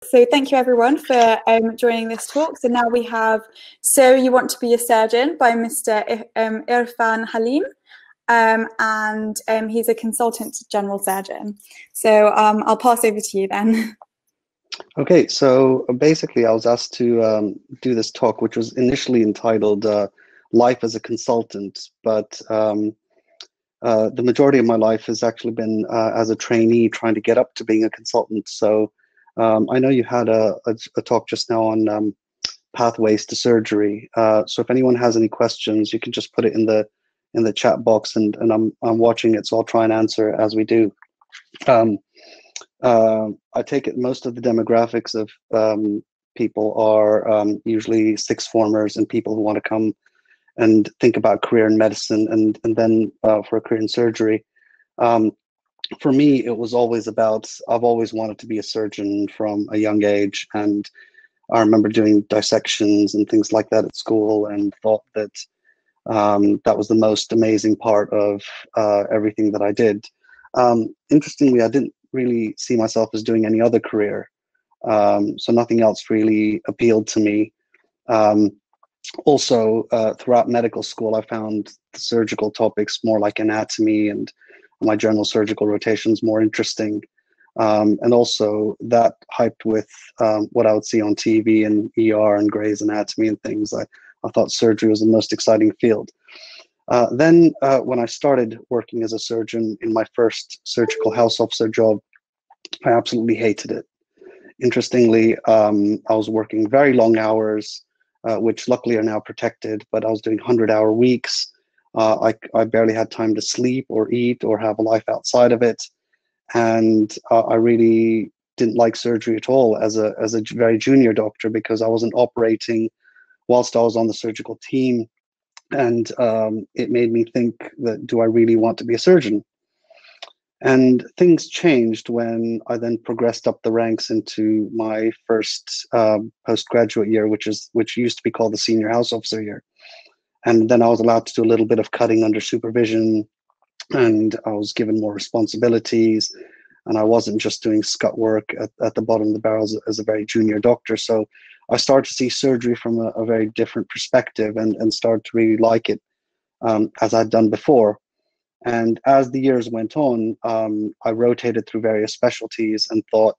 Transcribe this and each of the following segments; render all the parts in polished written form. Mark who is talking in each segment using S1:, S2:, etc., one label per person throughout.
S1: So thank you everyone for joining this talk. So now we have So You Want to Be a Surgeon by Mr. Irfan Halim, and he's a consultant general surgeon. So I'll pass over to you then.
S2: Okay, so basically I was asked to do this talk, which was initially entitled Life as a Consultant, but the majority of my life has actually been as a trainee trying to get up to being a consultant. So I know you had a talk just now on pathways to surgery. So if anyone has any questions, you can just put it in the chat box, and I'm watching it, so I'll try and answer as we do. I take it most of the demographics of people are usually sixth formers and people who want to come and think about career in medicine and then for a career in surgery. For me, it was always about, I've always wanted to be a surgeon from a young age, and I remember doing dissections and things like that at school and thought that that was the most amazing part of everything that I did. Interestingly, I didn't really see myself as doing any other career, so nothing else really appealed to me. Also, throughout medical school, I found the surgical topics more like anatomy and my general surgical rotations more interesting. And also that hyped with what I would see on TV and ER and Grey's Anatomy and things. I thought surgery was the most exciting field. Then when I started working as a surgeon in my first surgical house officer job, I absolutely hated it. Interestingly, I was working very long hours, which luckily are now protected, but I was doing 100-hour weeks. I barely had time to sleep or eat or have a life outside of it. And I really didn't like surgery at all as a very junior doctor, because I wasn't operating whilst I was on the surgical team. And it made me think that, do I really want to be a surgeon? And things changed when I then progressed up the ranks into my first postgraduate year, which used to be called the senior house officer year. And then I was allowed to do a little bit of cutting under supervision, and I was given more responsibilities, and I wasn't just doing scut work at the bottom of the barrel as a very junior doctor. So I started to see surgery from a very different perspective and started to really like it, as I'd done before. And as the years went on, I rotated through various specialties and thought,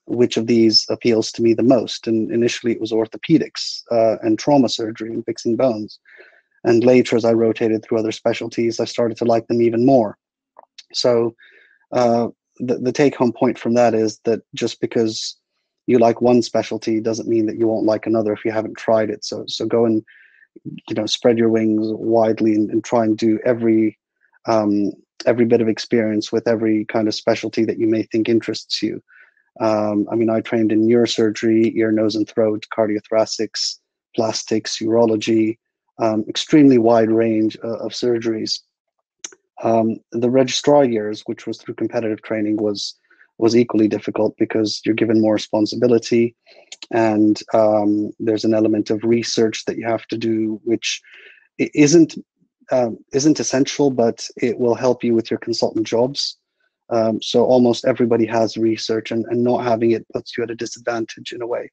S2: which of these appeals to me the most? And initially it was orthopedics and trauma surgery and fixing bones. And later, as I rotated through other specialties, I started to like them even more. So the take-home point from that is that just because you like one specialty doesn't mean that you won't like another if you haven't tried it. So go and spread your wings widely and try and do every bit of experience with every kind of specialty that you may think interests you. I mean, I trained in neurosurgery, ear, nose, and throat, cardiothoracics, plastics, urology, extremely wide range of surgeries. The registrar years, which was through competitive training, was equally difficult because you're given more responsibility, and there's an element of research that you have to do, which isn't essential, but it will help you with your consultant jobs. So almost everybody has research, and not having it puts you at a disadvantage in a way.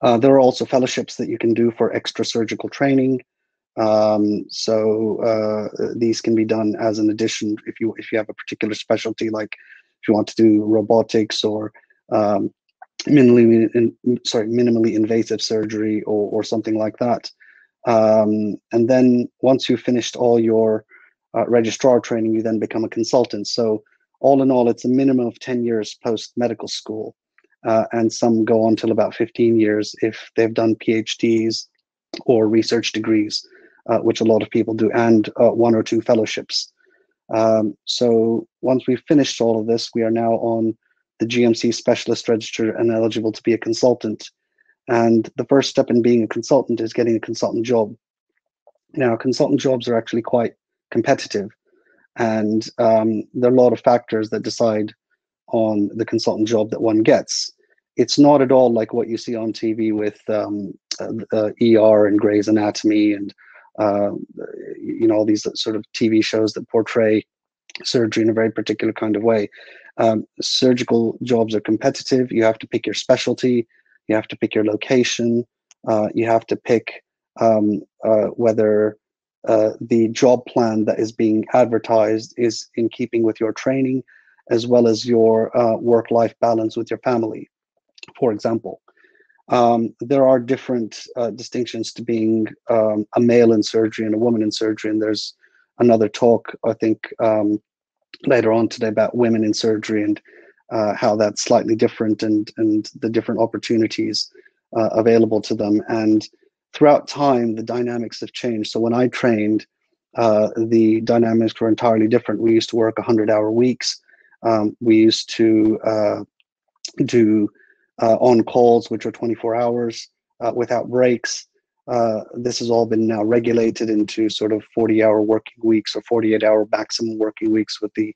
S2: There are also fellowships that you can do for extra surgical training. So these can be done as an addition if you have a particular specialty, like if you want to do robotics or minimally invasive surgery or something like that. And then once you've finished all your registrar training, you then become a consultant. So all in all, it's a minimum of 10 years post medical school. And some go on till about 15 years if they've done PhDs or research degrees, which a lot of people do, and 1 or 2 fellowships. So once we've finished all of this, we are now on the GMC specialist register and eligible to be a consultant. And the first step in being a consultant is getting a consultant job. Now, consultant jobs are actually quite competitive, and there are a lot of factors that decide on the consultant job that one gets. It's not at all like what you see on TV with ER and Grey's Anatomy and all these sort of TV shows that portray surgery in a very particular kind of way. Surgical jobs are competitive. You have to pick your specialty. You have to pick your location. You have to pick whether the job plan that is being advertised is in keeping with your training, as well as your work-life balance with your family, for example. There are different distinctions to being a male in surgery and a woman in surgery, and there's another talk, I think, later on today about women in surgery and how that's slightly different, and the different opportunities available to them. And throughout time, the dynamics have changed. So when I trained, the dynamics were entirely different. We used to work 100-hour weeks. We used to do on calls, which are 24 hours without breaks. This has all been now regulated into sort of 40-hour working weeks or 48-hour maximum working weeks with the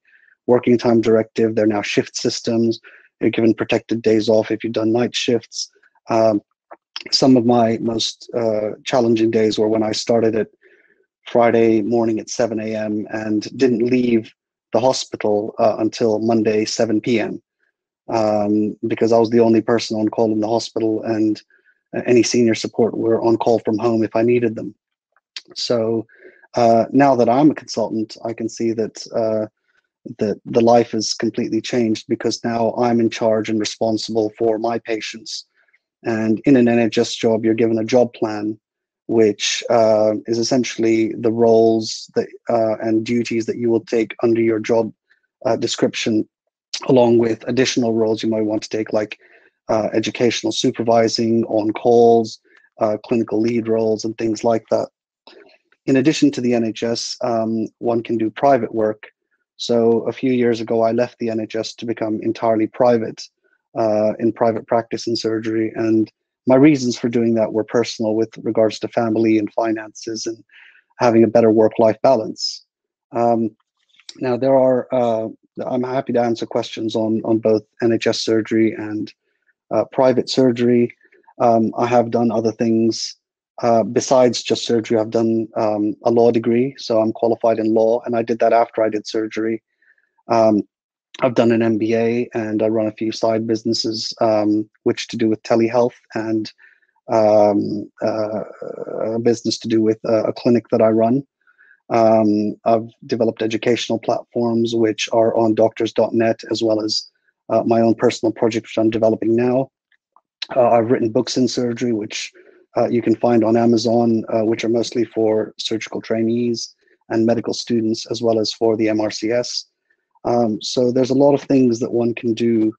S2: working time directive. They're now shift systems. You're given protected days off if you've done night shifts. Some of my most challenging days were when I started at Friday morning at 7 a.m. and didn't leave the hospital until Monday 7 p.m. Because I was the only person on call in the hospital, and any senior support were on call from home if I needed them. So now that I'm a consultant, I can see that the life has completely changed, because now I'm in charge and responsible for my patients. And in an NHS job, you're given a job plan, which is essentially the roles that, and duties that you will take under your job description, along with additional roles you might want to take, like educational supervising, on calls, clinical lead roles, and things like that. In addition to the NHS, one can do private work. So a few years ago, I left the NHS to become entirely private, in private practice in surgery. And my reasons for doing that were personal, with regards to family and finances and having a better work-life balance. Now, there are, I'm happy to answer questions on both NHS surgery and private surgery. I have done other things besides just surgery. I've done a law degree, so I'm qualified in law, and I did that after I did surgery. I've done an MBA, and I run a few side businesses, which to do with telehealth, and a business to do with a clinic that I run. I've developed educational platforms which are on doctors.net, as well as my own personal project, which I'm developing now. I've written books in surgery, which you can find on Amazon, which are mostly for surgical trainees and medical students, as well as for the MRCS. So there's a lot of things that one can do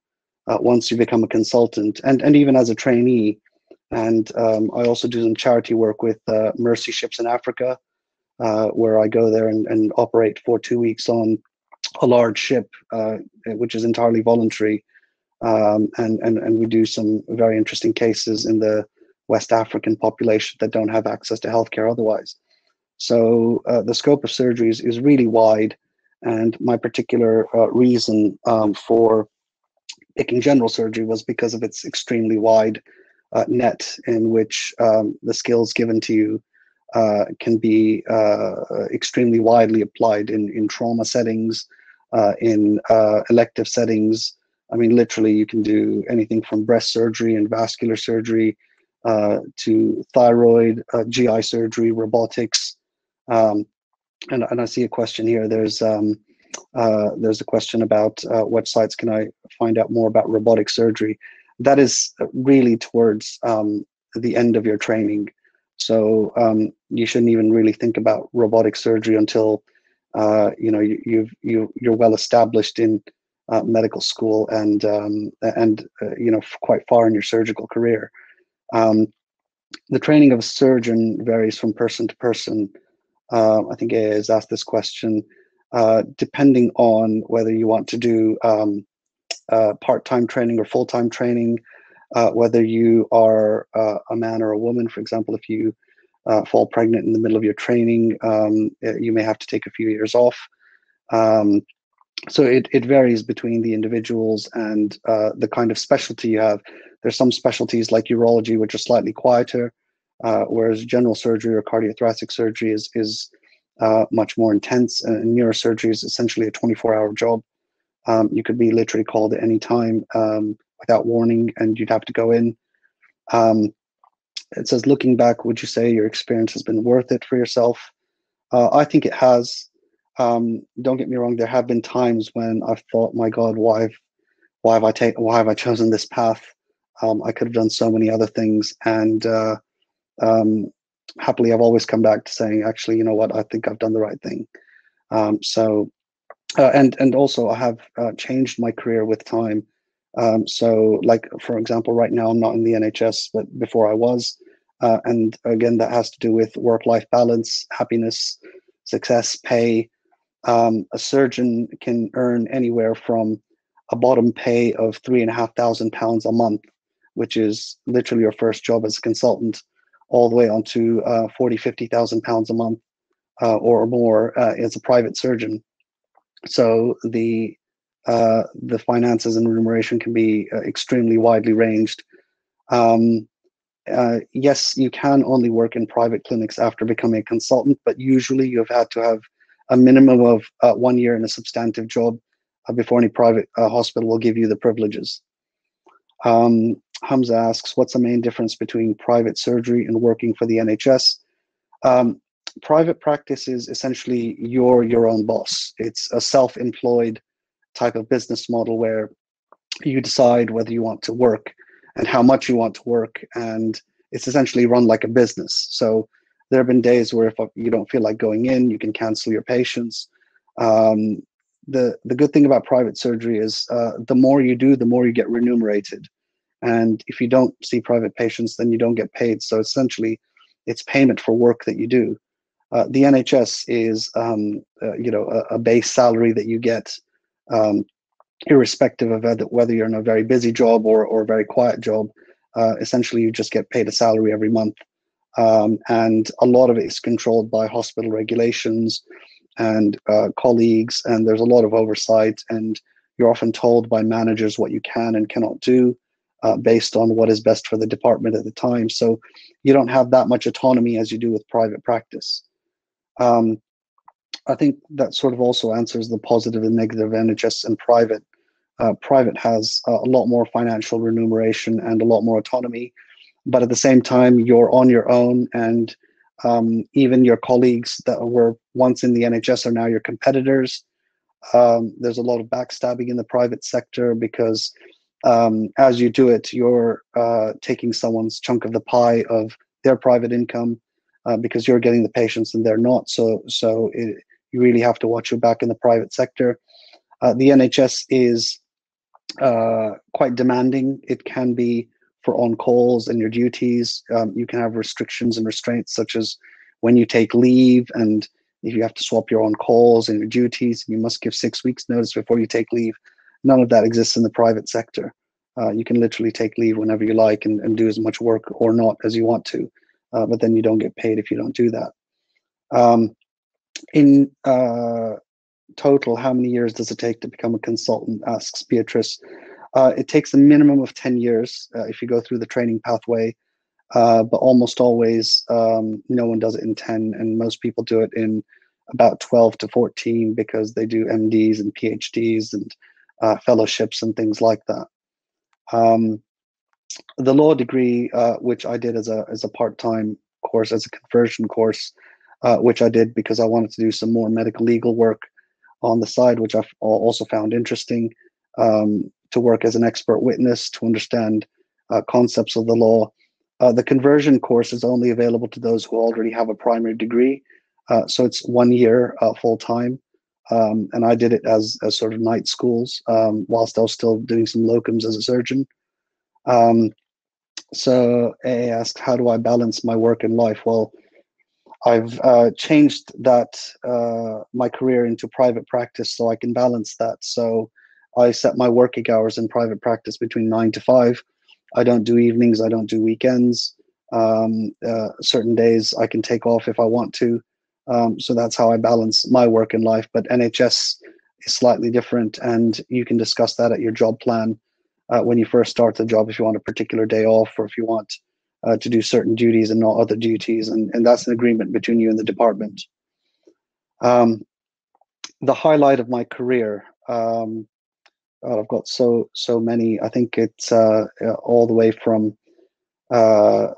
S2: once you become a consultant, and even as a trainee. And I also do some charity work with Mercy Ships in Africa, where I go there and operate for 2 weeks on a large ship, which is entirely voluntary. And we do some very interesting cases in the West African population that don't have access to healthcare otherwise. So the scope of surgeries is really wide. And my particular reason for picking general surgery was because of its extremely wide net, in which the skills given to you can be extremely widely applied in trauma settings, in elective settings. I mean, literally, you can do anything from breast surgery and vascular surgery to thyroid, GI surgery, robotics. And I see a question here. There's a question about websites. Can I find out more about robotic surgery? That is really towards the end of your training. So you shouldn't even really think about robotic surgery until you're well established in medical school and quite far in your surgical career. The training of a surgeon varies from person to person. I think AA has asked this question, depending on whether you want to do part-time training or full-time training, whether you are a man or a woman. For example, if you fall pregnant in the middle of your training, you may have to take a few years off. So it varies between the individuals and the kind of specialty you have. There's some specialties like urology, which are slightly quieter, whereas general surgery or cardiothoracic surgery is much more intense. And neurosurgery is essentially a 24-hour job. You could be literally called at any time without warning, and you'd have to go in. It says, looking back, would you say your experience has been worth it for yourself? I think it has. Don't get me wrong. There have been times when I've thought, my God, why have I chosen this path? I could have done so many other things, and happily, I've always come back to saying, actually, you know what? I think I've done the right thing. And also, I have changed my career with time. So, like, for example, right now I'm not in the NHS, but before I was. And again, that has to do with work-life balance, happiness, success, pay. A surgeon can earn anywhere from a bottom pay of £3,500 a month, which is literally your first job as a consultant, all the way on to £40,000-50,000 a month or more as a private surgeon. So the finances and remuneration can be extremely widely ranged. Yes, you can only work in private clinics after becoming a consultant, but usually you've had to have a minimum of 1 year in a substantive job before any private hospital will give you the privileges. Hamza asks, what's the main difference between private surgery and working for the NHS? Private practice is essentially you're your own boss. It's a self-employed type of business model where you decide whether you want to work and how much you want to work, and it's essentially run like a business. So there have been days where if you don't feel like going in, you can cancel your patients. The good thing about private surgery is the more you do, the more you get remunerated. And if you don't see private patients, then you don't get paid. So essentially, it's payment for work that you do. The NHS is, a base salary that you get, irrespective of whether you're in a very busy job or a very quiet job. Essentially, you just get paid a salary every month. And a lot of it is controlled by hospital regulations and colleagues, and there's a lot of oversight, and you're often told by managers what you can and cannot do based on what is best for the department at the time. So you don't have that much autonomy as you do with private practice. I think that sort of also answers the positive and negative NHS and private. Private has a lot more financial remuneration and a lot more autonomy, but at the same time, you're on your own, and even your colleagues that were once in the NHS are now your competitors. There's a lot of backstabbing in the private sector because as you do it, you're taking someone's chunk of the pie of their private income because you're getting the patients and they're not. So you really have to watch your back in the private sector. The NHS is quite demanding. It can be for on-calls and your duties. You can have restrictions and restraints such as when you take leave, and if you have to swap your on-calls and your duties, you must give 6 weeks notice before you take leave. None of that exists in the private sector. You can literally take leave whenever you like and do as much work or not as you want to, but then you don't get paid if you don't do that. In total, how many years does it take to become a consultant, asks Beatrice. It takes a minimum of 10 years if you go through the training pathway, but almost always no one does it in 10, and most people do it in about 12 to 14 because they do MDs and PhDs and fellowships and things like that. The law degree, which I did as a part-time course, as a conversion course, which I did because I wanted to do some more medical legal work on the side, which I've also found interesting, to work as an expert witness, to understand concepts of the law. The conversion course is only available to those who already have a primary degree. So it's 1 year full-time. And I did it as sort of night schools whilst I was still doing some locums as a surgeon. So A asked, how do I balance my work and life? Well, I've changed that my career into private practice so I can balance that. So I set my working hours in private practice between 9 to 5. I don't do evenings. I don't do weekends. Certain days I can take off if I want to. So that's how I balance my work and life. But NHS is slightly different, and you can discuss that at your job plan when you first start the job, if you want a particular day off or if you want to do certain duties and not other duties. And that's an agreement between you and the department. The highlight of my career. I've got so many. I think it's all the way from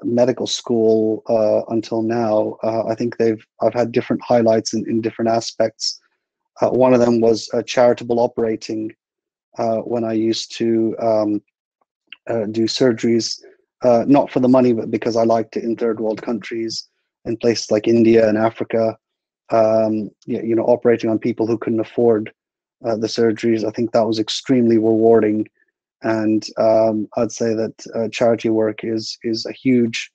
S2: medical school until now. I think I've had different highlights in different aspects. One of them was charitable operating when I used to do surgeries, not for the money, but because I liked it in third world countries, in places like India and Africa. Operating on people who couldn't afford the surgeries. I think that was extremely rewarding, and I'd say that charity work is a huge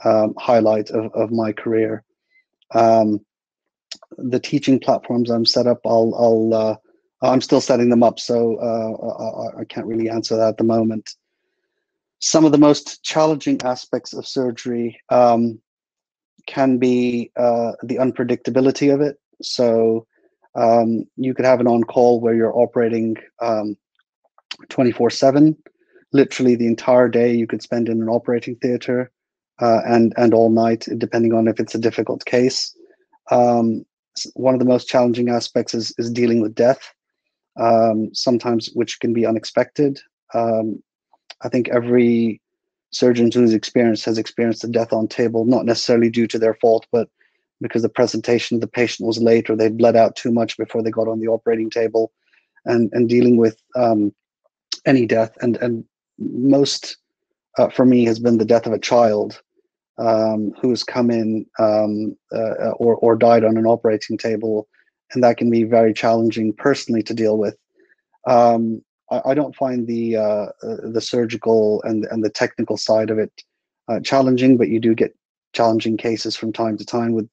S2: highlight of my career. The teaching platforms I'm set up, I'm still setting them up, so I can't really answer that at the moment. Some of the most challenging aspects of surgery can be the unpredictability of it. So you could have an on-call where you're operating 24/7. Literally the entire day you could spend in an operating theater, and all night, depending on if it's a difficult case. One of the most challenging aspects is dealing with death, sometimes which can be unexpected. I think every surgeon who's has experienced a death on table, not necessarily due to their fault, but because the presentation of the patient was late or they bled out too much before they got on the operating table, and dealing with any death. And most, for me, has been the death of a child who's come in or died on an operating table, and that can be very challenging personally to deal with. I don't find the surgical and the technical side of it challenging, but you do get challenging cases from time to time with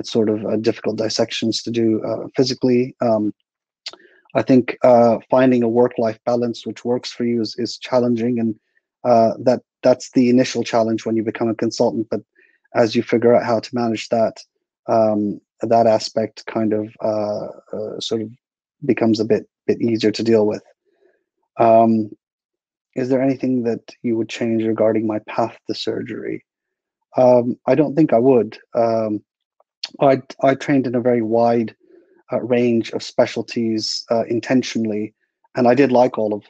S2: sort of difficult dissections to do physically. I think finding a work-life balance which works for you is challenging, and that's the initial challenge when you become a consultant. But as you figure out how to manage that, that aspect kind of sort of becomes a bit easier to deal with. Is there anything that you would change regarding my path to surgery? I don't think I would. I trained in a very wide range of specialties intentionally, and I did like all of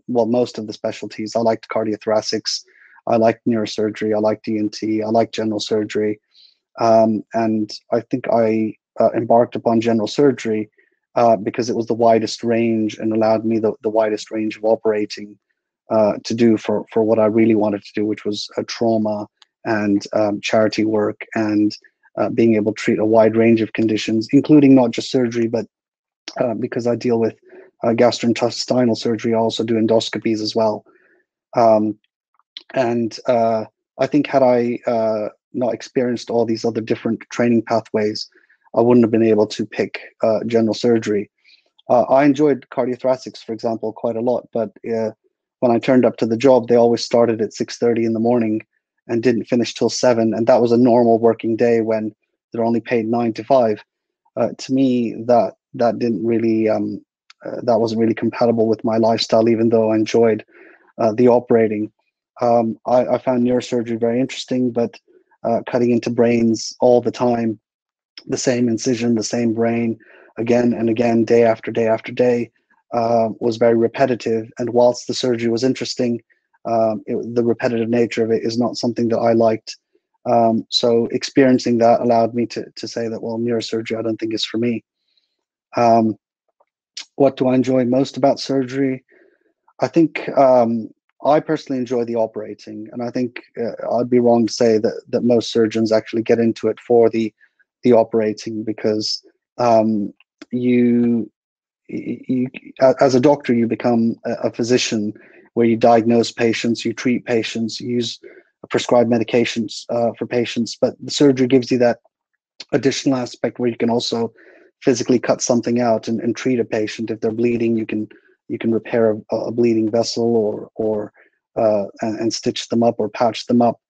S2: most of the specialties. I liked cardiothoracics, I liked neurosurgery, I liked ENT, I liked general surgery, and I think I embarked upon general surgery because it was the widest range and allowed me the widest range of operating to do for what I really wanted to do, which was trauma and charity work, and being able to treat a wide range of conditions, including not just surgery, but because I deal with gastrointestinal surgery, I also do endoscopies as well. And I think had I not experienced all these other different training pathways, I wouldn't have been able to pick general surgery. I enjoyed cardiothoracics, for example, quite a lot, but when I turned up to the job, they always started at 6:30 in the morning and didn't finish till 7, and that was a normal working day when they're only paid 9 to 5. To me, that didn't really that wasn't really compatible with my lifestyle, even though I enjoyed the operating. I found neurosurgery very interesting, but cutting into brains all the time, the same incision, the same brain, again and again, day after day after day, was very repetitive. And whilst the surgery was interesting, the repetitive nature of it is not something that I liked. So experiencing that allowed me to say that, well, neurosurgery I don't think is for me. What do I enjoy most about surgery? I think I personally enjoy the operating, and I think I'd be wrong to say that most surgeons actually get into it for the operating, because you as a doctor, you become a physician where you diagnose patients, you treat patients, you use prescribed medications for patients. But the surgery gives you that additional aspect where you can also physically cut something out and treat a patient. If they're bleeding, you can repair a bleeding vessel or and stitch them up or patch them up.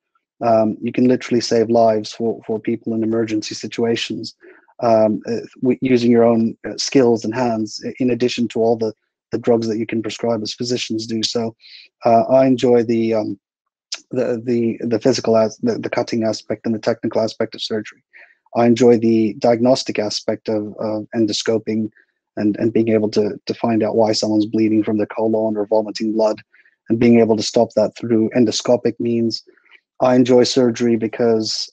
S2: You can literally save lives for people in emergency situations, using your own skills and hands, in addition to all the drugs that you can prescribe as physicians do. So I enjoy the physical, the cutting aspect and the technical aspect of surgery. I enjoy the diagnostic aspect of endoscoping and being able to find out why someone's bleeding from their colon or vomiting blood, and being able to stop that through endoscopic means. I enjoy surgery because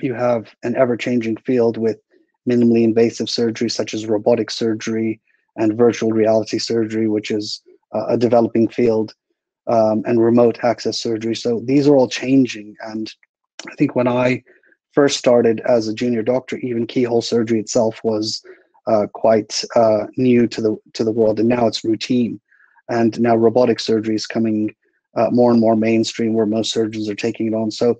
S2: you have an ever-changing field with minimally invasive surgery, such as robotic surgery and virtual reality surgery, which is a developing field, and remote access surgery. So these are all changing. And I think when I first started as a junior doctor, even keyhole surgery itself was quite new to the world, and now it's routine. And now robotic surgery is coming more and more mainstream, where most surgeons are taking it on. So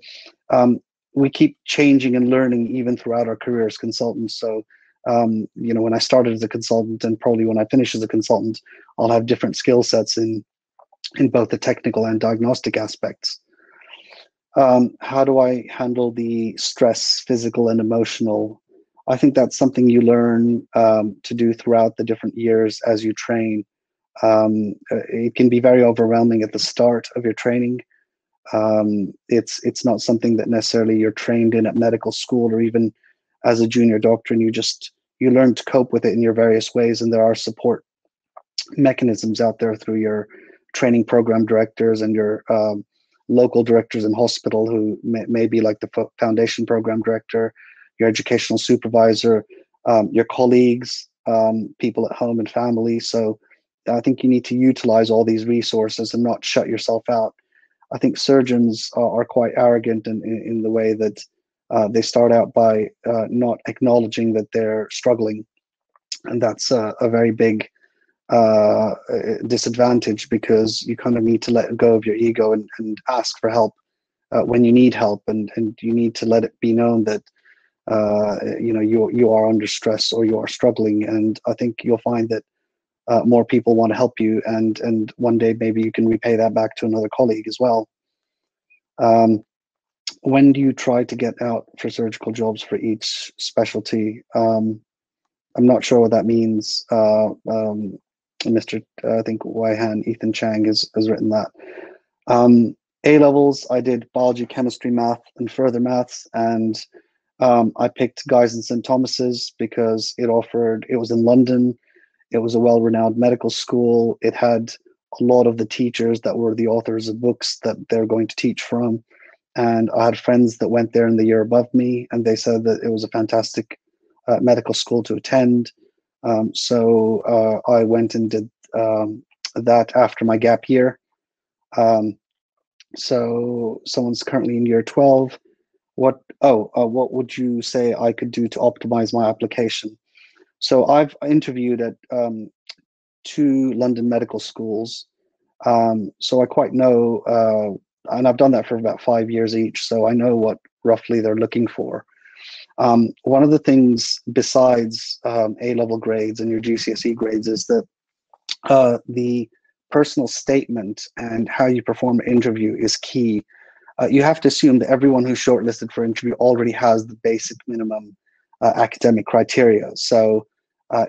S2: we keep changing and learning even throughout our career as consultants. So when I started as a consultant, and probably when I finish as a consultant, I'll have different skill sets in both the technical and diagnostic aspects. How do I handle the stress, physical and emotional? I think that's something you learn to do throughout the different years as you train. It can be very overwhelming at the start of your training. It's not something that necessarily you're trained in at medical school or even as a junior doctor, and you learn to cope with it in your various ways. And there are support mechanisms out there through your training program directors and your local directors in hospital, who may be like the foundation program director, your educational supervisor, your colleagues, people at home and family. So I think you need to utilize all these resources and not shut yourself out. I think surgeons are quite arrogant in the way that they start out by not acknowledging that they're struggling. And that's a very big disadvantage, because you kind of need to let go of your ego and ask for help when you need help, and you need to let it be known that you are under stress or you are struggling. And I think you'll find that more people want to help you, and one day maybe you can repay that back to another colleague as well. When do you try to get out for surgical jobs for each specialty? I'm not sure what that means. Mr. I think Waihan Ethan Chang has written that. A levels, I did biology, chemistry, math, and further maths, and I picked Guy's and St. Thomas's because it was in London. It was a well-renowned medical school. It had a lot of the teachers that were the authors of books that they're going to teach from. And I had friends that went there in the year above me, and they said that it was a fantastic medical school to attend. So I went and did that after my gap year. So someone's currently in year 12. What would you say I could do to optimize my application? So I've interviewed at 2 London medical schools. So I quite know, and I've done that for about 5 years each. So I know what roughly they're looking for. One of the things besides A-level grades and your GCSE grades is that the personal statement and how you perform an interview is key. You have to assume that everyone who's shortlisted for interview already has the basic minimum academic criteria. So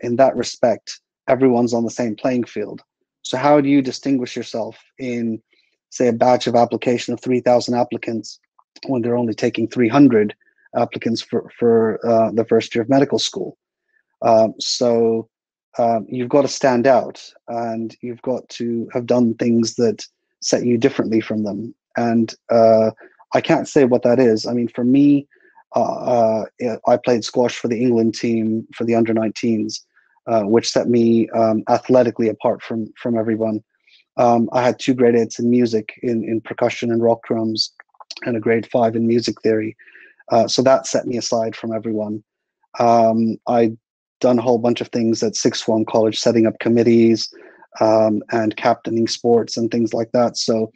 S2: in that respect, everyone's on the same playing field. So how do you distinguish yourself in, say, a batch of application of 3,000 applicants when they're only taking 300 applicants for the first year of medical school? So you've got to stand out, and you've got to have done things that set you differently from them. And I can't say what that is. I mean, for me, I played squash for the England team for the under-19s, which set me athletically apart from everyone. I had 2 grade 8s in music, in percussion and rock drums, and a grade 5 in music theory. So that set me aside from everyone. I'd done a whole bunch of things at sixth form college, setting up committees and captaining sports and things like that. So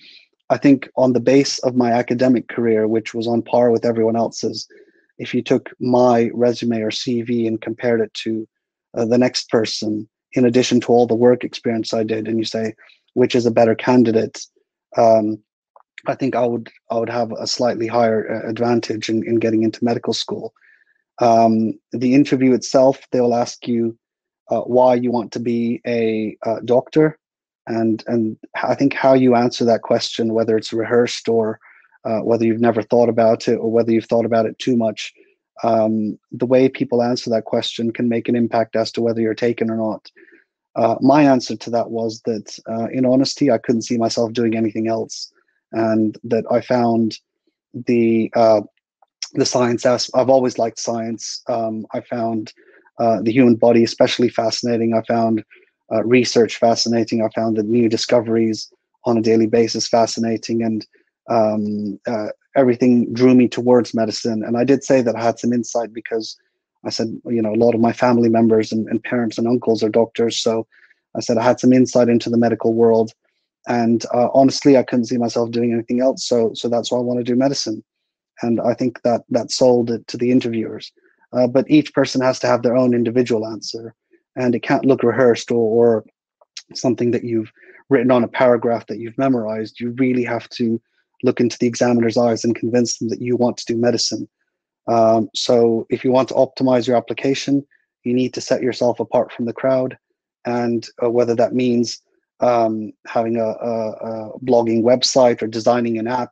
S2: I think on the base of my academic career, which was on par with everyone else's, if you took my resume or CV and compared it to the next person, in addition to all the work experience I did, and you say, which is a better candidate, I think I would have a slightly higher advantage in getting into medical school. The interview itself, they'll ask you why you want to be a doctor, and I think how you answer that question, whether it's rehearsed or whether you've never thought about it or whether you've thought about it too much, The way people answer that question can make an impact as to whether you're taken or not. My answer to that was that, in honesty, I couldn't see myself doing anything else, and that I found the science aspect. I've always liked science. I found the human body especially fascinating. I found research fascinating. I found the new discoveries on a daily basis fascinating, and everything drew me towards medicine. And I did say that I had some insight because I said, you know, a lot of my family members and parents and uncles are doctors. So I said I had some insight into the medical world. And honestly, I couldn't see myself doing anything else. So that's why I want to do medicine. And I think that sold it to the interviewers. But each person has to have their own individual answer, and it can't look rehearsed or something that you've written on a paragraph that you've memorized. You really have to look into the examiner's eyes and convince them that you want to do medicine. So if you want to optimize your application, you need to set yourself apart from the crowd, and whether that means having a blogging website or designing an app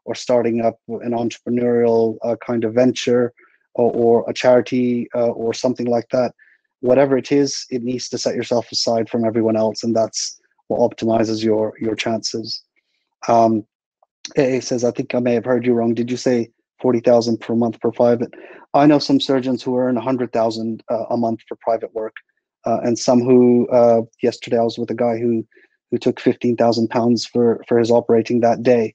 S2: or starting up an entrepreneurial kind of venture or a charity or something like that. Whatever it is, it needs to set yourself aside from everyone else, and that's what optimizes your chances. It says, I think I may have heard you wrong. Did you say 40,000 per month for private? I know some surgeons who earn 100,000 a month for private work, and some who. Yesterday, I was with a guy who took 15,000 pounds for his operating that day,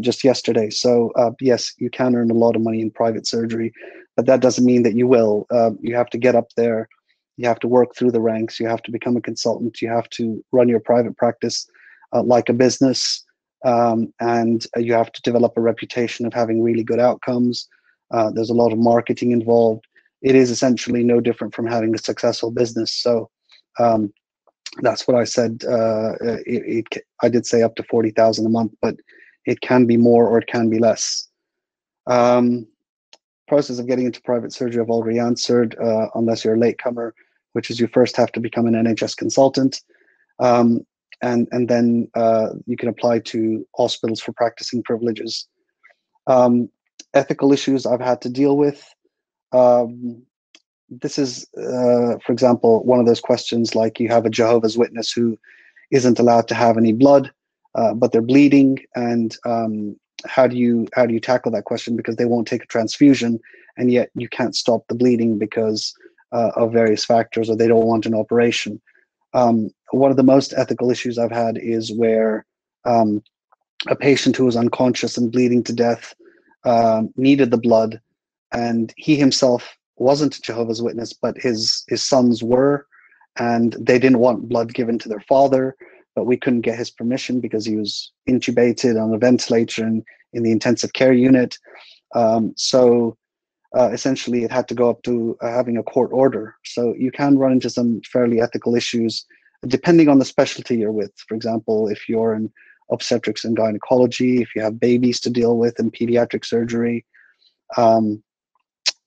S2: just yesterday. So yes, you can earn a lot of money in private surgery, but that doesn't mean that you will. You have to get up there. You have to work through the ranks. You have to become a consultant. You have to run your private practice like a business. And you have to develop a reputation of having really good outcomes. There's a lot of marketing involved. It is essentially no different from having a successful business. So that's what I said. I did say up to 40,000 a month, but it can be more or it can be less. Process of getting into private surgery I've already answered, unless you're a latecomer, which is you first have to become an NHS consultant. And then you can apply to hospitals for practicing privileges. Ethical issues I've had to deal with. This is, for example, one of those questions like you have a Jehovah's Witness who isn't allowed to have any blood, but they're bleeding, and how do you tackle that question, because they won't take a transfusion, and yet you can't stop the bleeding because of various factors, or they don't want an operation. One of the most ethical issues I've had is where a patient who was unconscious and bleeding to death needed the blood, and he himself wasn't a Jehovah's Witness, but his sons were, and they didn't want blood given to their father, but we couldn't get his permission because he was intubated on a ventilator in the intensive care unit. So essentially it had to go up to having a court order. So you can run into some fairly ethical issues depending on the specialty you're with. For example, if you're in obstetrics and gynecology, if you have babies to deal with in pediatric surgery.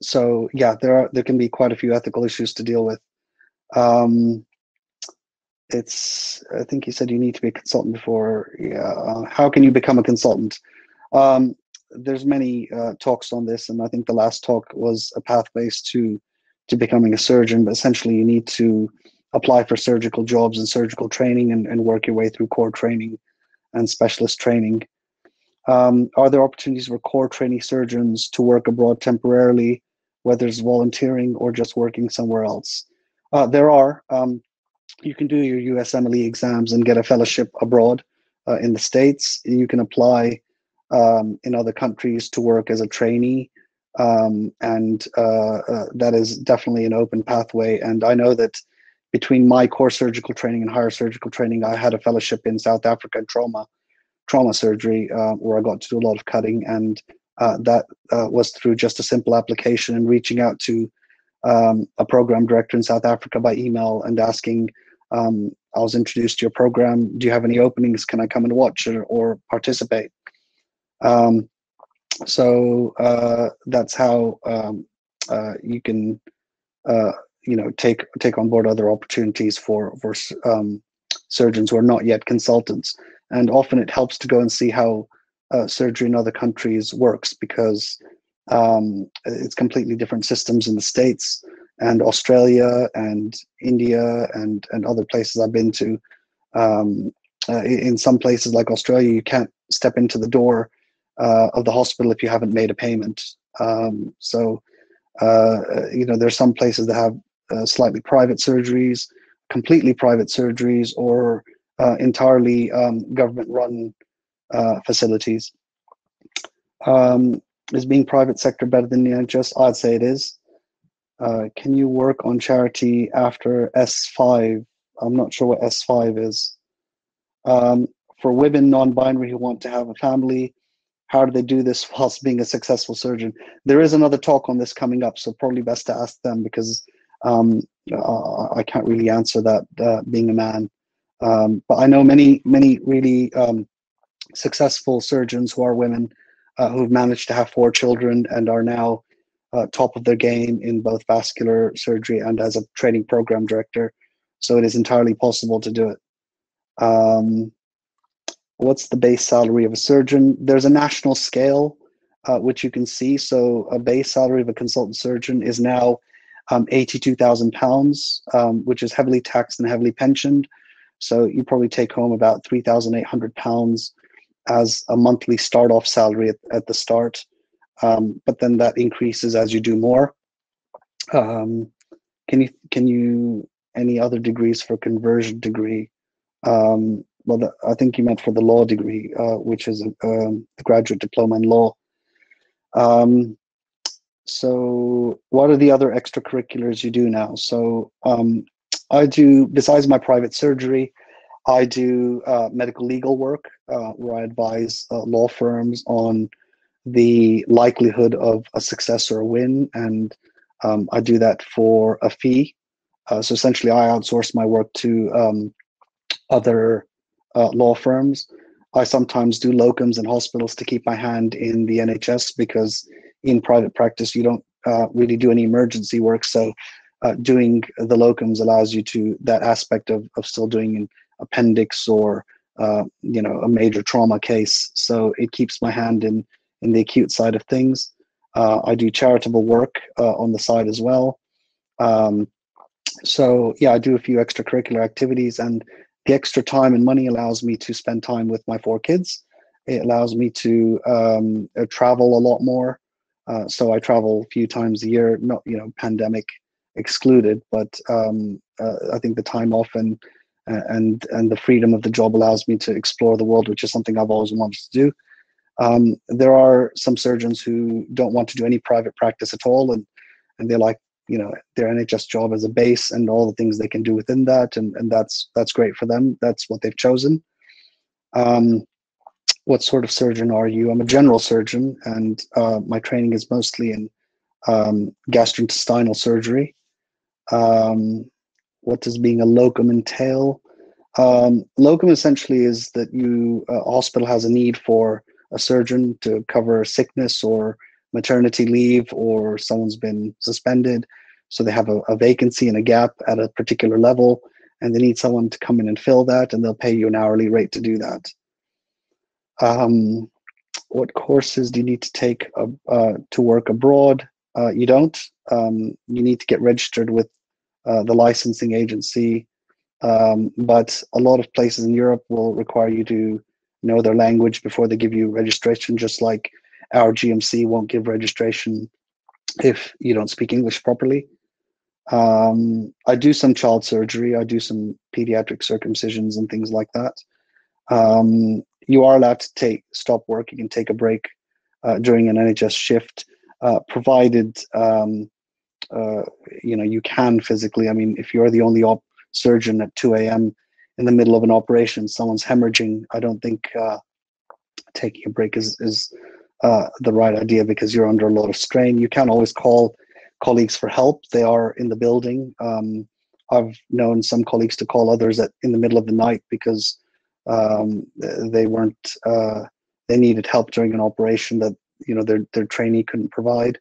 S2: So yeah, there can be quite a few ethical issues to deal with. I think you said you need to be a consultant before. Yeah. How can you become a consultant? There's many talks on this, and I think the last talk was a pathways to becoming a surgeon. But essentially, you need to apply for surgical jobs and surgical training, and work your way through core training and specialist training. Are there opportunities for core trainee surgeons to work abroad temporarily, whether it's volunteering or just working somewhere else? There are. You can do your USMLE exams and get a fellowship abroad in the States. You can apply in other countries to work as a trainee, and that is definitely an open pathway. And I know that between my core surgical training and higher surgical training, I had a fellowship in South Africa in trauma surgery, where I got to do a lot of cutting, and that was through just a simple application and reaching out to a program director in South Africa by email and asking, I was introduced to your program. Do you have any openings? Can I come and watch or participate? So that's how you can, take on board other opportunities for surgeons who are not yet consultants. And often it helps to go and see how surgery in other countries works, because It's completely different systems in the States and Australia and India and other places I've been to. In some places like Australia, you can't step into the door of the hospital if you haven't made a payment. There's some places that have slightly private surgeries, completely private surgeries, or entirely government-run facilities. Is being private sector better than the NHS? I'd say it is. Can you work on charity after S5? I'm not sure what S5 is. For women non-binary who want to have a family, how do they do this whilst being a successful surgeon? There is another talk on this coming up, so probably best to ask them, because I can't really answer that being a man. But I know many really successful surgeons who are women who've managed to have 4 children and are now top of their game in both vascular surgery and as a training program director. So it is entirely possible to do it. What's the base salary of a surgeon? There's a national scale which you can see. So a base salary of a consultant surgeon is now £82,000, which is heavily taxed and heavily pensioned. So you probably take home about £3,800 as a monthly start-off salary at the start. But then that increases as you do more. Can you any other degrees for conversion degree? Well, I think you meant for the law degree, which is a graduate diploma in law. So what are the other extracurriculars you do now? So I do, besides my private surgery, I do medical legal work, where I advise law firms on the likelihood of a success or a win, and I do that for a fee. So essentially, I outsource my work to other law firms. I sometimes do locums in hospitals to keep my hand in the NHS, because in private practice you don't really do any emergency work. So doing the locums allows you to that aspect of still doing an appendix or a major trauma case. So it keeps my hand in the acute side of things. I do charitable work on the side as well. So yeah, I do a few extracurricular activities, and the extra time and money allows me to spend time with my 4 kids. It allows me to travel a lot more. So I travel a few times a year, not pandemic excluded, but I think the time off and the freedom of the job allows me to explore the world, which is something I've always wanted to do. There are some surgeons who don't want to do any private practice at all, and they like their NHS job as a base and all the things they can do within that, and that's great for them. That's what they've chosen. What sort of surgeon are you? I'm a general surgeon, and my training is mostly in gastrointestinal surgery. What does being a locum entail? Locum essentially is that a hospital has a need for a surgeon to cover sickness or maternity leave, or someone's been suspended. So they have a vacancy and a gap at a particular level, and they need someone to come in and fill that, and they'll pay you an hourly rate to do that. What courses do you need to take to work abroad? You don't. You need to get registered with the licensing agency, but a lot of places in Europe will require you to know their language before they give you registration, just like our GMC won't give registration if you don't speak English properly. I do some child surgery. I do some pediatric circumcisions and things like that. You are allowed to stop work. You can take a break during an NHS shift, provided you can physically. I mean, if you're the only surgeon at 2 a.m. in the middle of an operation, someone's hemorrhaging, I don't think taking a break is the right idea, because you're under a lot of strain. You can always call colleagues for help. They are in the building. I've known some colleagues to call others in the middle of the night because they needed help during an operation that their trainee couldn't provide.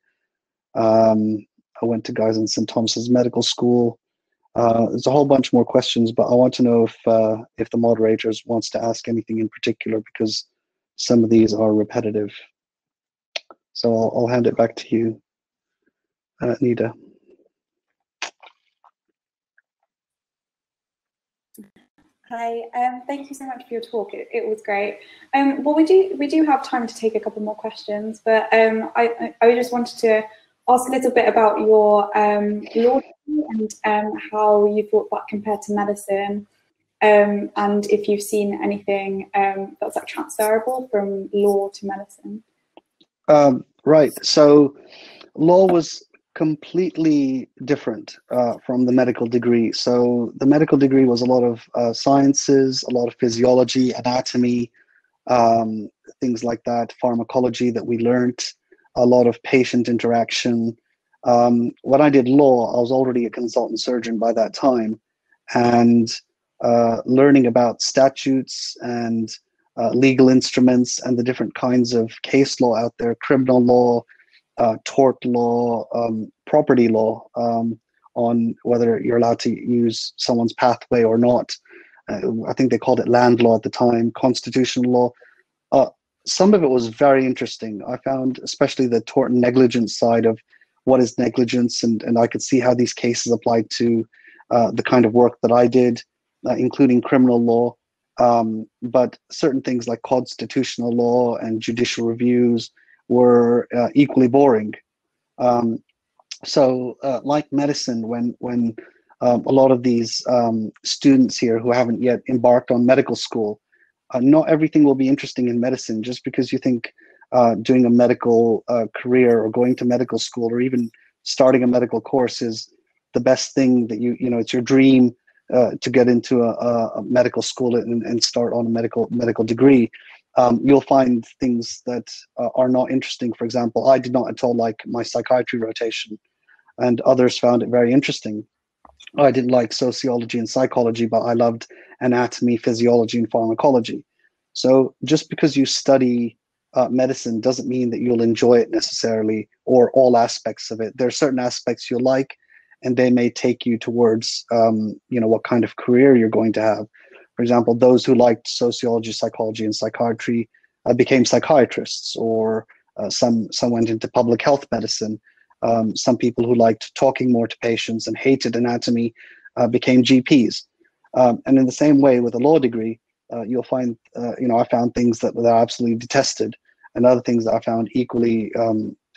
S2: I went to Guy's and St. Thomas's Medical School. There's a whole bunch more questions, but I want to know if the moderators wants to ask anything in particular, because some of these are repetitive. So I'll hand it back to you, Nida.
S1: Hi, thank you so much for your talk. It was great. Well, we do have time to take a couple more questions, but I just wanted to ask a little bit about your law degree and how you thought that compared to medicine, and if you've seen anything that's like transferable from law to medicine.
S2: Right. So law was completely different from the medical degree. So the medical degree was a lot of sciences, a lot of physiology, anatomy, um, things like that, pharmacology that we learned, a lot of patient interaction. When I did law, I was already a consultant surgeon by that time, and learning about statutes and legal instruments and the different kinds of case law out there, criminal law, tort law, property law, on whether you're allowed to use someone's pathway or not. I think they called it land law at the time, constitutional law. Uh, some of it was very interesting. I found especially the tort and negligence side of what is negligence, and I could see how these cases applied to the kind of work that I did, including criminal law. But certain things like constitutional law and judicial reviews were equally boring. Um, like medicine, when a lot of these students here who haven't yet embarked on medical school, not everything will be interesting in medicine. Just because you think doing a medical career or going to medical school or even starting a medical course is the best thing that it's your dream to get into a medical school and start on a medical degree. You'll find things that are not interesting. For example, I did not at all like my psychiatry rotation, and others found it very interesting. I didn't like sociology and psychology, but I loved anatomy, physiology, and pharmacology. So just because you study medicine doesn't mean that you'll enjoy it necessarily, or all aspects of it. There are certain aspects you'll like, and they may take you towards what kind of career you're going to have. For example, those who liked sociology, psychology, and psychiatry became psychiatrists, or some went into public health medicine. Some people who liked talking more to patients and hated anatomy became GPs. And in the same way with a law degree, you'll find, I found things that I absolutely detested, and other things that I found equally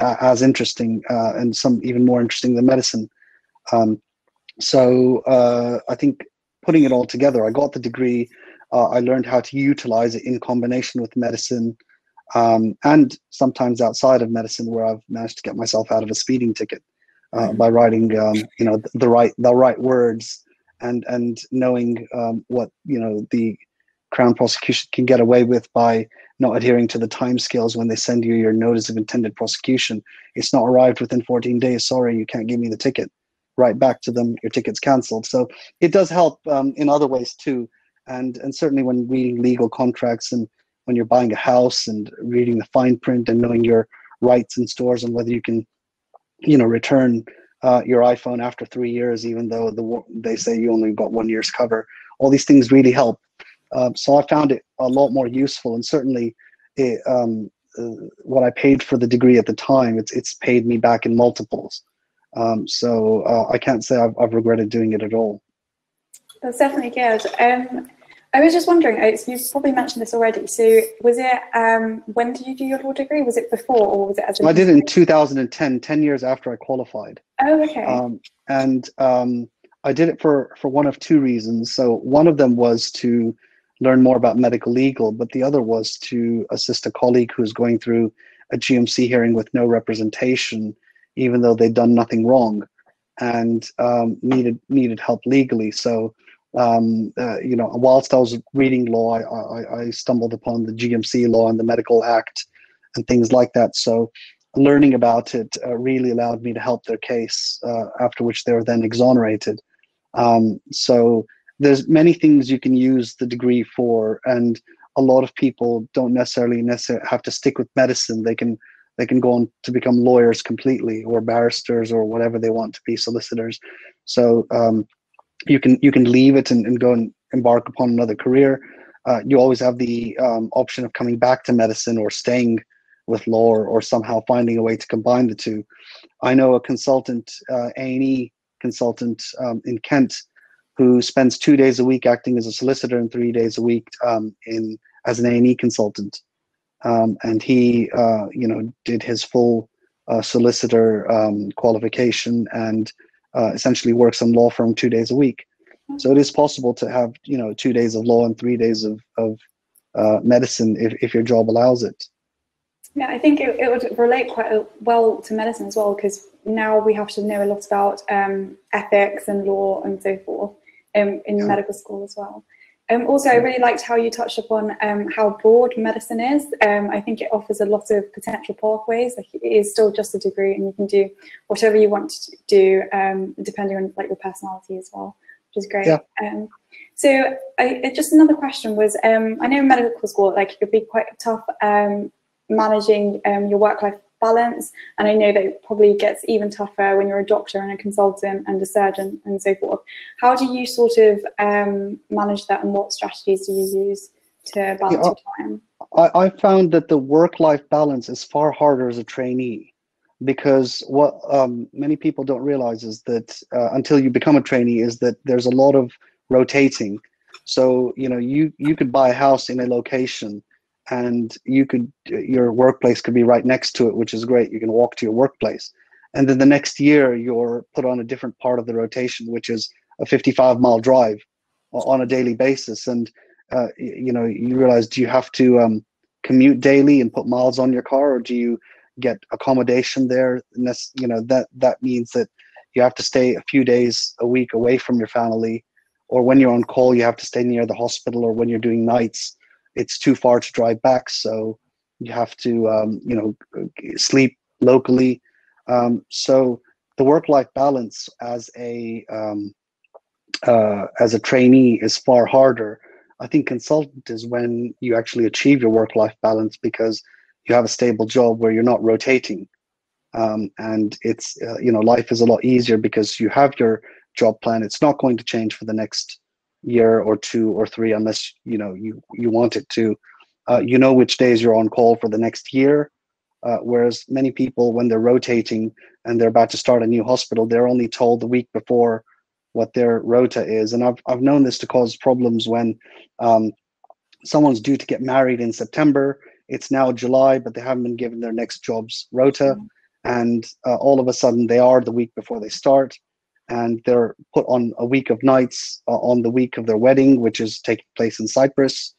S2: as interesting, and some even more interesting than medicine. I think putting it all together, I got the degree. I learned how to utilize it in combination with medicine, and sometimes outside of medicine, where I've managed to get myself out of a speeding ticket by writing, the right words, and knowing what the Crown prosecution can get away with by not adhering to the timescales when they send you your notice of intended prosecution. It's not arrived within 14 days. Sorry, you can't give me the ticket. Right back to them, your ticket's cancelled. So it does help in other ways too, and certainly when reading legal contracts, and when you're buying a house and reading the fine print and knowing your rights in stores and whether you can, return your iPhone after 3 years, even though they say you only got 1 year's cover. All these things really help. So I found it a lot more useful, and certainly what I paid for the degree at the time, it's paid me back in multiples. So I can't say I've regretted doing it at all.
S1: That's definitely good. I was just wondering, you've probably mentioned this already. So was it, when did you do your law degree? Was it before, or was it as a...
S2: I did it in 2010, 10 years after I qualified.
S1: Oh, okay.
S2: And I did it for one of two reasons. So one of them was to learn more about medical legal, but the other was to assist a colleague who's going through a GMC hearing with no representation, even though they'd done nothing wrong, and needed help legally. So whilst I was reading law, I stumbled upon the GMC law and the Medical Act and things like that. So learning about it really allowed me to help their case, after which they were then exonerated. So there's many things you can use the degree for, and a lot of people don't necessarily have to stick with medicine. They can go on to become lawyers completely, or barristers, or whatever they want to be, solicitors. So you can leave it and go and embark upon another career. You always have the option of coming back to medicine or staying with law, or somehow finding a way to combine the two. I know a consultant, A&E consultant in Kent, who spends 2 days a week acting as a solicitor and 3 days a week as an A&E consultant. And he, did his full solicitor qualification, and essentially works in law firm 2 days a week. So it is possible to have, 2 days of law and 3 days of medicine if your job allows it.
S1: Yeah, I think it would relate quite well to medicine as well, because now we have to know a lot about ethics and law and so forth in medical school as well. Also, I really liked how you touched upon how broad medicine is. I think it offers a lot of potential pathways. Like, it is still just a degree, and you can do whatever you want to do, depending on like your personality as well, which is great.
S2: Yeah.
S1: So just another question was, I know in medical school, like, it could be quite tough managing your work-life balance, and I know that it probably gets even tougher when you're a doctor and a consultant and a surgeon and so forth. How do you sort of manage that, and what strategies do you use to balance your time?
S2: I found that the work-life balance is far harder as a trainee, because what many people don't realize is that until you become a trainee, is that there's a lot of rotating. So you could buy a house in a location, and your workplace could be right next to it, which is great. You can walk to your workplace, and then the next year you're put on a different part of the rotation, which is a 55-mile drive on a daily basis. And you realize, do you have to commute daily and put miles on your car, or do you get accommodation there? And that's, that means that you have to stay a few days a week away from your family, or when you're on call, you have to stay near the hospital, or when you're doing nights, it's too far to drive back, so you have to sleep locally. So the work-life balance as a trainee is far harder. I think consultant is when you actually achieve your work-life balance, because you have a stable job where you're not rotating, and it's life is a lot easier because you have your job plan. It's not going to change for the next year or 2 or 3, unless you want it to. Which days you're on call for the next year, whereas many people, when they're rotating and they're about to start a new hospital, they're only told the week before what their rota is. And I've known this to cause problems when someone's due to get married in September. It's now July, but they haven't been given their next job's rota, and all of a sudden they are the week before they start, and they're put on a week of nights on the week of their wedding, which is taking place in Cyprus.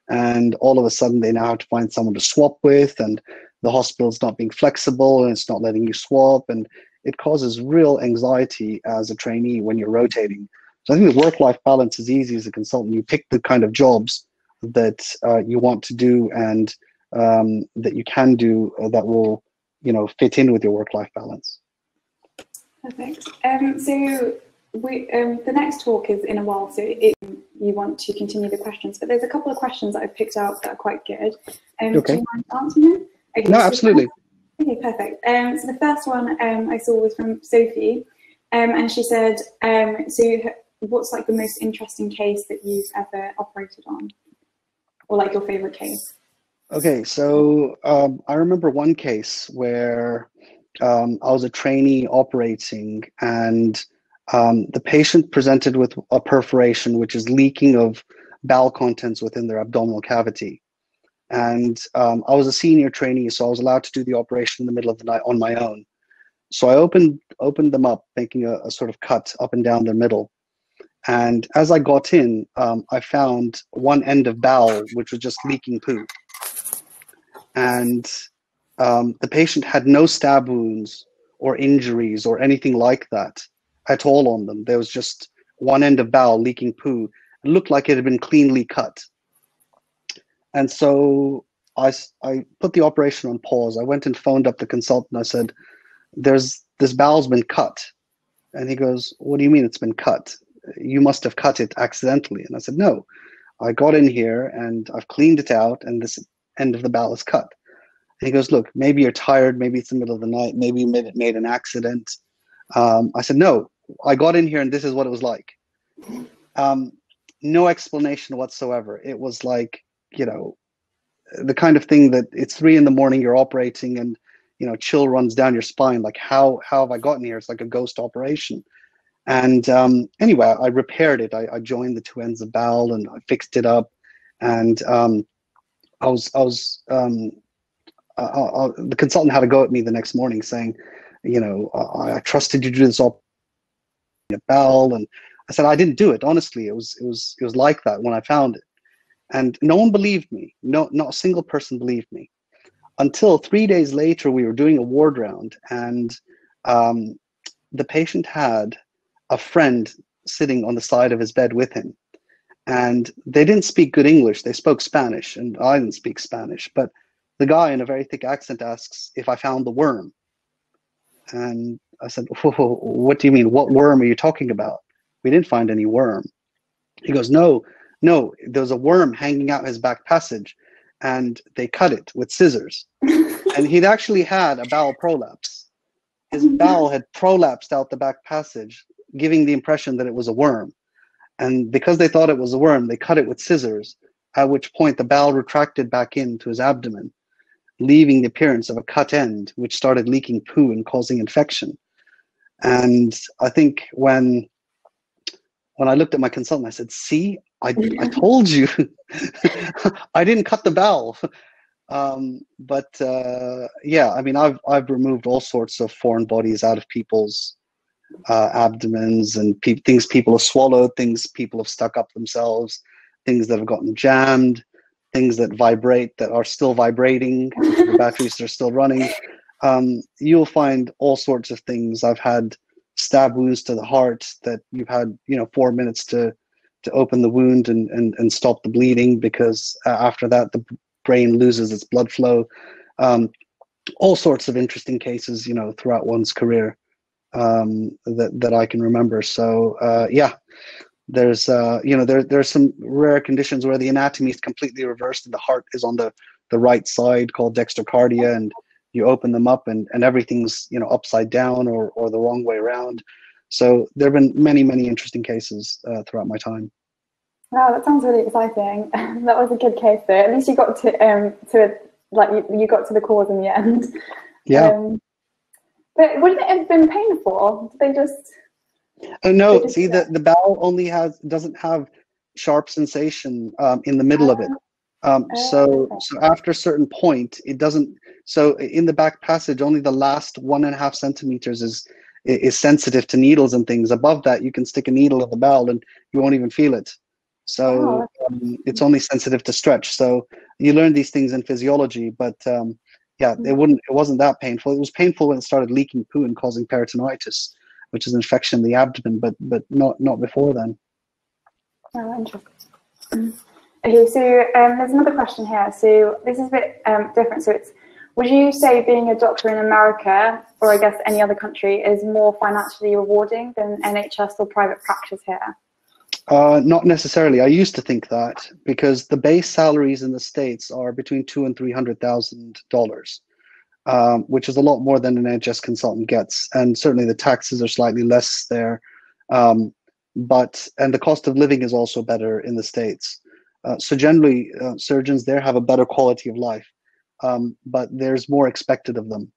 S2: And all of a sudden they now have to find someone to swap with, and the hospital's not being flexible, and it's not letting you swap. And it causes real anxiety as a trainee when you're rotating. So I think the work-life balance is easy as a consultant. You pick the kind of jobs that you want to do, and that you can do, that will fit in with your work-life balance.
S1: Perfect. So the next talk is in a while, so you want to continue the questions, but there's a couple of questions that I've picked out that are quite good.
S2: Okay.
S1: Do you mind answering them? Okay,
S2: no, absolutely.
S1: Okay, perfect. So the first one I saw was from Sophie, and she said, so what's like the most interesting case that you've ever operated on, or like your favorite case?
S2: Okay, so I remember one case where I was a trainee operating, and the patient presented with a perforation, which is leaking of bowel contents within their abdominal cavity. And I was a senior trainee, so I was allowed to do the operation in the middle of the night on my own. So I opened them up, making a sort of cut up and down their middle. And as I got in, I found one end of bowel, which was just leaking poo. And the patient had no stab wounds or injuries or anything like that at all on them. There was just one end of bowel leaking poo. It looked like it had been cleanly cut. And so I put the operation on pause. I went and phoned up the consultant. I said, this bowel's been cut. And he goes, what do you mean it's been cut? You must have cut it accidentally. And I said, no, I got in here and I've cleaned it out, and this end of the bowel is cut. And he goes, look, maybe you're tired. Maybe it's the middle of the night. Maybe you made an accident. I said, no, I got in here and this is what it was like. No explanation whatsoever. It was like, the kind of thing that it's 3 a.m, you're operating, and chill runs down your spine. Like, how have I gotten here? It's like a ghost operation. And anyway, I repaired it. I joined the 2 ends of bowel and I fixed it up. And the consultant had a go at me the next morning, saying, I trusted you to do this operation at bowel, and I said I didn't do it. Honestly, it was like that when I found it, and no one believed me. No, not a single person believed me, until 3 days later we were doing a ward round, and the patient had a friend sitting on the side of his bed with him, and they didn't speak good English. They spoke Spanish, and I didn't speak Spanish. But the guy, in a very thick accent, asks if I found the worm. And I said, "Whoa, what do you mean? What worm are you talking about? We didn't find any worm." He goes, no, there's a worm hanging out his back passage, and they cut it with scissors. And he'd actually had a bowel prolapse. His bowel had prolapsed out the back passage, giving the impression that it was a worm. And because they thought it was a worm, they cut it with scissors, at which point the bowel retracted back into his abdomen, leaving the appearance of a cut end, which started leaking poo and causing infection. And I think when I looked at my consultant, I said, "See, I told you, I didn't cut the bowel." Yeah, I mean, I've removed all sorts of foreign bodies out of people's abdomens, and things people have swallowed, things people have stuck up themselves, things that have gotten jammed, things that vibrate, that are still vibrating, the batteries are still running. You'll find all sorts of things. I've had stab wounds to the heart that you've had 4 minutes to open the wound and stop the bleeding, because after that the brain loses its blood flow. All sorts of interesting cases throughout one's career that I can remember. So yeah, there's there's some rare conditions where the anatomy is completely reversed and the heart is on the right side, called dextrocardia, and you open them up and everything's upside down or the wrong way around. So there have been many interesting cases throughout my time.
S1: Wow, that sounds really exciting. That was a good case though. At least you got to like you got to the cause in the end.
S2: Yeah.
S1: But wouldn't it have been painful? Did they just?
S2: Oh no! See, the bowel only doesn't have sharp sensation in the middle of it. So after a certain point, it doesn't. So in the back passage, only the last 1.5 centimeters is sensitive to needles and things. Above that, you can stick a needle in the bowel and you won't even feel it. So it's only sensitive to stretch. So you learn these things in physiology, but yeah, it wasn't that painful. It was painful when it started leaking poo and causing peritonitis, which is an infection in the abdomen, but not before then.
S1: Oh, interesting. Okay, so there's another question here. So this is a bit different. So would you say being a doctor in America, or I guess any other country, is more financially rewarding than NHS or private practice here?
S2: Not necessarily. I used to think that, because the base salaries in the States are between $200,000 and $300,000, which is a lot more than an NHS consultant gets, and certainly the taxes are slightly less there. And the cost of living is also better in the States. So generally, surgeons there have a better quality of life, but there's more expected of them.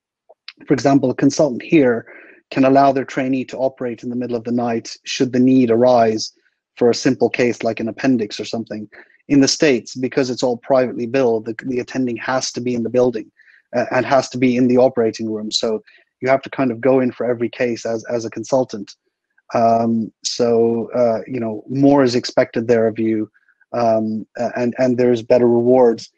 S2: For example, a consultant here can allow their trainee to operate in the middle of the night should the need arise for a simple case like an appendix or something. In the States, because it's all privately billed, the attending has to be in the building and has to be in the operating room. So you have to kind of go in for every case as a consultant. More is expected there of you, and there's better rewards.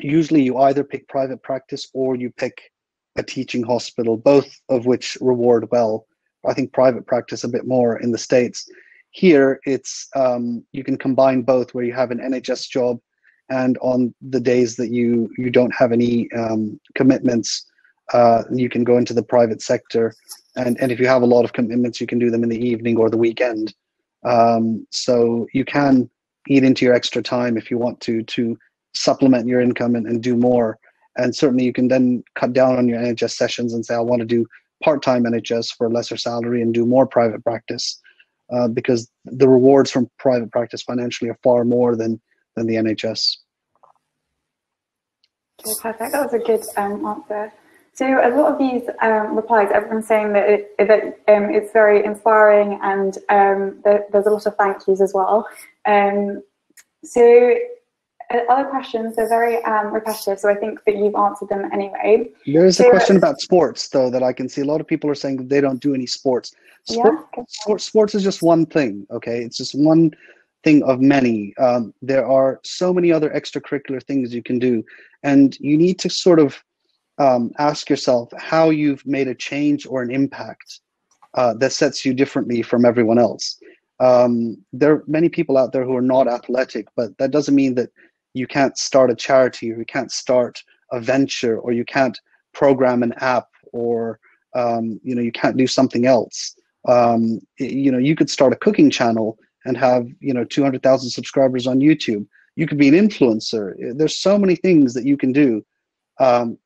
S2: Usually you either pick private practice or you pick a teaching hospital, both of which reward well. I think private practice a bit more in the States. Here, it's you can combine both, where you have an NHS job, and on the days that you don't have any commitments, you can go into the private sector. And if you have a lot of commitments, you can do them in the evening or the weekend. So you can eat into your extra time if you want to supplement your income and do more. And certainly you can then cut down on your NHS sessions and say, I want to do part-time NHS for a lesser salary and do more private practice. Because the rewards from private practice financially are far more than the NHS.
S1: Okay, perfect. That was a good answer. So a lot of these replies, everyone's saying that it's very inspiring, and there's a lot of thank yous as well. So other questions, they're very repetitive, so I think that you've answered them anyway.
S2: There is a question about sports, though, that I can see. A lot of people are saying that they don't do any sports. Sports is just one thing, okay? It's just one thing of many. There are so many other extracurricular things you can do, and you need to sort of ask yourself how you've made a change or an impact that sets you differently from everyone else. There are many people out there who are not athletic, but that doesn't mean that you can't start a charity, or you can't start a venture, or you can't program an app, or you can't do something else. You could start a cooking channel and have 200,000 subscribers on YouTube. You could be an influencer. There's so many things that you can do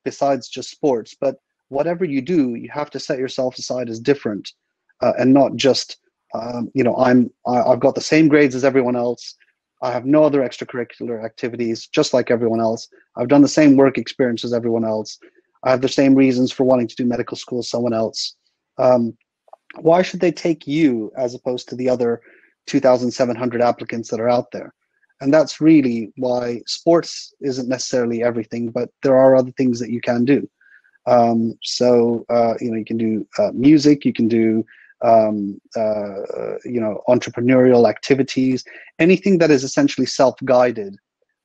S2: besides just sports. But whatever you do, you have to set yourself aside as different, and not just I've got the same grades as everyone else. I have no other extracurricular activities, just like everyone else. I've done the same work experience as everyone else. I have the same reasons for wanting to do medical school as someone else. Why should they take you as opposed to the other 2,700 applicants that are out there? And that's really why sports isn't necessarily everything, but there are other things that you can do. You can do music, you can do entrepreneurial activities, anything that is essentially self-guided,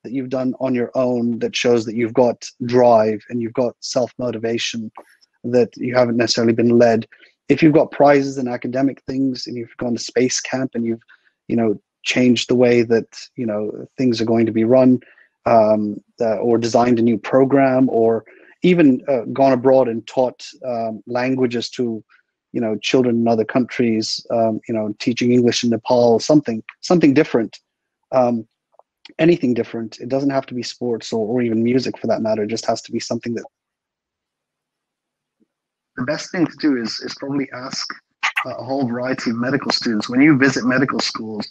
S2: that you've done on your own, that shows that you've got drive and you've got self-motivation, that you haven't necessarily been led. If you've got prizes in academic things, and you've gone to space camp, and you've changed the way that things are going to be run, or designed a new program, or even gone abroad and taught languages to children in other countries, teaching English in Nepal, something different, anything different. It doesn't have to be sports or even music for that matter. It just has to be something that. The best thing to do is probably ask a whole variety of medical students. When you visit medical schools,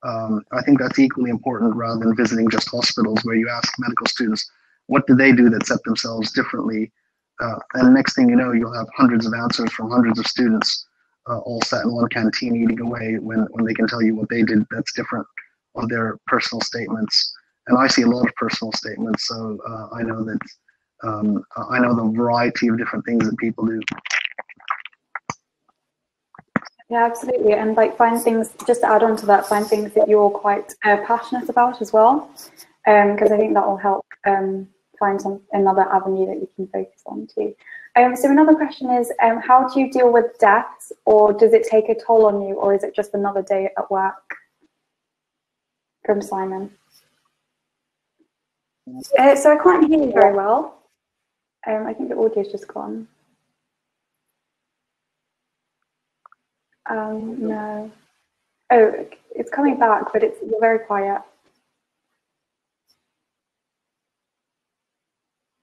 S2: I think that's equally important, rather than visiting just hospitals, where you ask medical students, what do they do that set themselves differently? And next thing you know, you'll have hundreds of answers from hundreds of students, all sat in one canteen eating away, when they can tell you what they did that's different, or their personal statements. And I see a lot of personal statements, so I know that I know the variety of different things that people do.
S1: Yeah, absolutely. And find things, just to add on to that, find things that you're quite passionate about as well, because I think that will help find another avenue that you can focus on too. So another question is, how do you deal with deaths, or does it take a toll on you, or is it just another day at work? From Simon. So I can't hear you very well. I think the audio's just gone. No. Oh, it's coming back, but you're very quiet.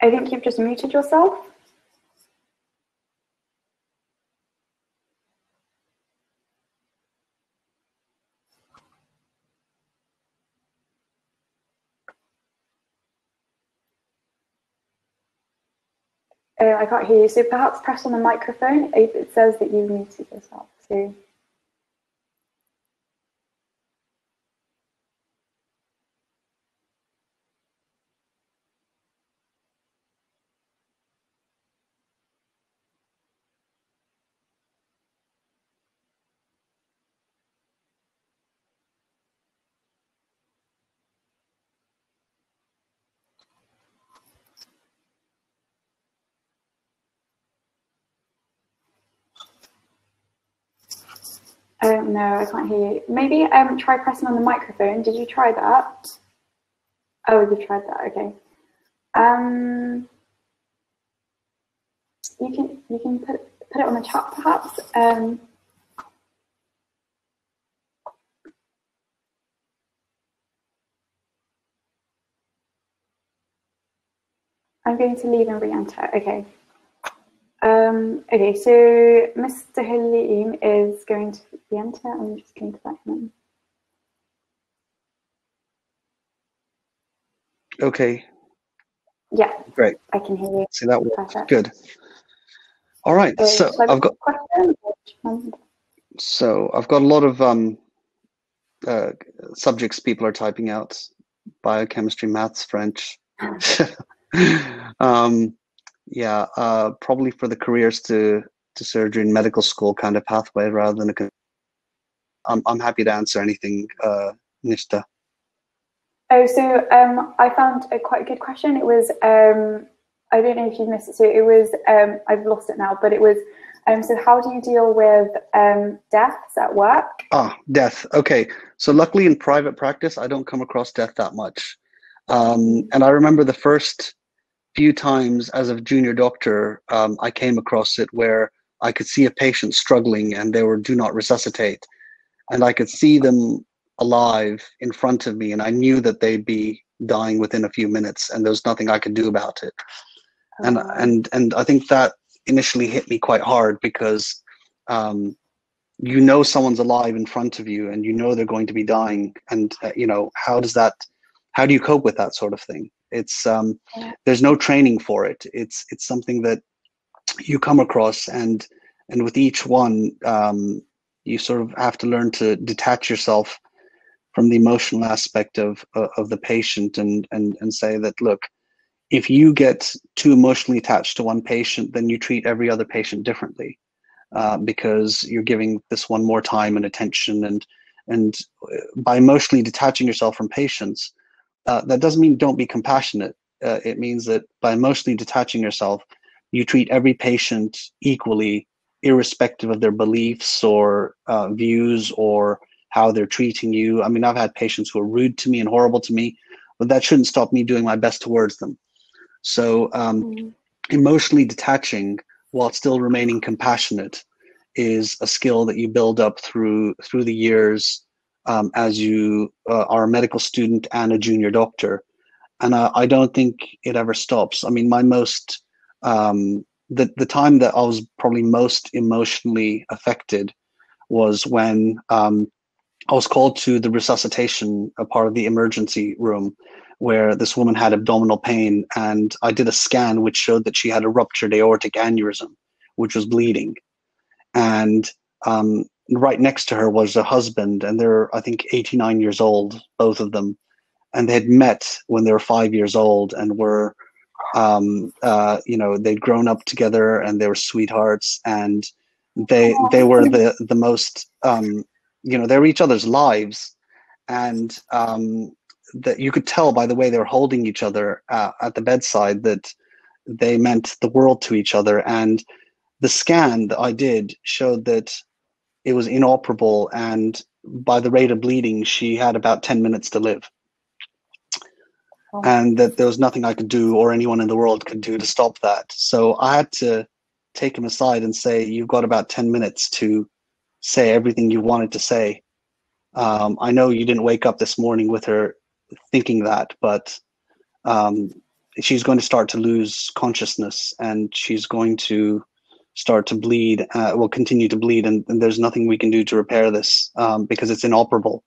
S1: I think you've just muted yourself. I can't hear you, so perhaps press on the microphone if it says that you've muted yourself. So. No, I can't hear you. Maybe try pressing on the microphone. Did you try that? Oh, you tried that. Okay. You can put it on the chat perhaps. I'm going to leave and re-enter. Okay. Okay, so Mr. Halim is going to re-enter. I'm just going to let him in.
S2: Okay.
S1: Yeah.
S2: Great.
S1: I can hear you.
S2: See, that works.
S1: Perfect.
S2: Good. All right. So I've got a lot of subjects people are typing out: biochemistry, maths, French. Yeah, probably for the careers to surgery and medical school kind of pathway rather than a. I'm happy to answer anything, Nishta.
S1: Oh, so I found a quite good question. It was I don't know if you missed it. So it was I've lost it now, but it was so how do you deal with deaths at work?
S2: Death. Okay. So luckily in private practice, I don't come across death that much. And I remember the first few times as a junior doctor, I came across it where I could see a patient struggling and they were do not resuscitate. And I could see them alive in front of me, and I knew that they'd be dying within a few minutes, and there was nothing I could do about it. And I think that initially hit me quite hard because you know someone's alive in front of you, and you know they're going to be dying, and you know how do you cope with that sort of thing? It's there's no training for it. It's something that you come across, and with each one, you sort of have to learn to detach yourself from the emotional aspect of the patient, and say that, look, if you get too emotionally attached to one patient, then you treat every other patient differently, because you're giving this one more time and attention, and by emotionally detaching yourself from patients, that doesn't mean don't be compassionate. It means that by emotionally detaching yourself, you treat every patient equally, irrespective of their beliefs or views or how they're treating you. I mean, I've had patients who are rude to me and horrible to me, but that shouldn't stop me doing my best towards them. So emotionally detaching while still remaining compassionate is a skill that you build up through the years, as you are a medical student and a junior doctor. And I don't think it ever stops. I mean, my most the time that I was probably most emotionally affected was when I was called to the resuscitation, a part of the emergency room, where this woman had abdominal pain, and I did a scan which showed that she had a ruptured aortic aneurysm, which was bleeding. And right next to her was a husband, and they're, I think, 89 years old, both of them. And they had met when they were 5 years old, and were, you know, they'd grown up together, and they were sweethearts, and they were the most, you know, they were each other's lives, and that you could tell by the way they were holding each other at the bedside that they meant the world to each other. And the scan that I did showed that it was inoperable, and by the rate of bleeding, she had about 10 minutes to live. And that there was nothing I could do, or anyone in the world could do, to stop that. So I had to take him aside and say, you've got about 10 minutes to say everything you wanted to say. I know you didn't wake up this morning with her thinking that, but she's going to start to lose consciousness, and she's going to start to bleed, will continue to bleed, and there's nothing we can do to repair this, because it's inoperable.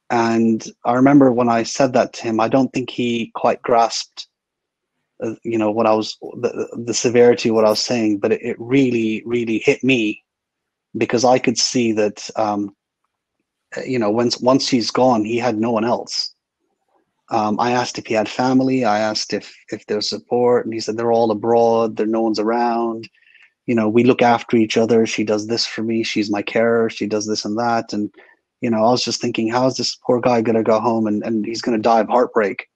S2: And I remember when I said that to him, I don't think he quite grasped, you know, what I was, the severity of what I was saying, but it really, really hit me, because I could see that, you know, once he's gone, he had no one else. I asked if he had family. I asked if there's support, and he said they're all abroad. No one's around. You know, we look after each other. She does this for me. She's my carer. She does this and that. And you know, I was just thinking, how is this poor guy going to go home and he's going to die of heartbreak?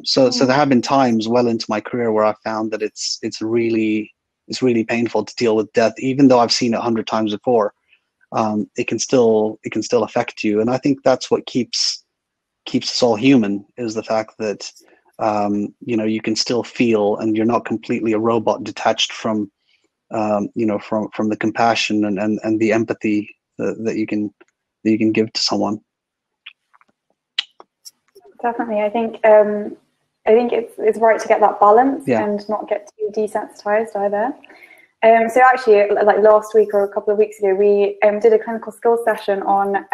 S2: So there have been times well into my career where I found that it's really painful to deal with death, even though I've seen it 100 times before. It can still affect you, and I think that's what keeps us all human, is the fact that you know, you can still feel, and you're not completely a robot detached from you know, from the compassion and the empathy that you can give to someone.
S1: Definitely, I think it's right to get that balance, and not get too desensitized either. So actually, like last week or a couple of weeks ago, we did a clinical skills session on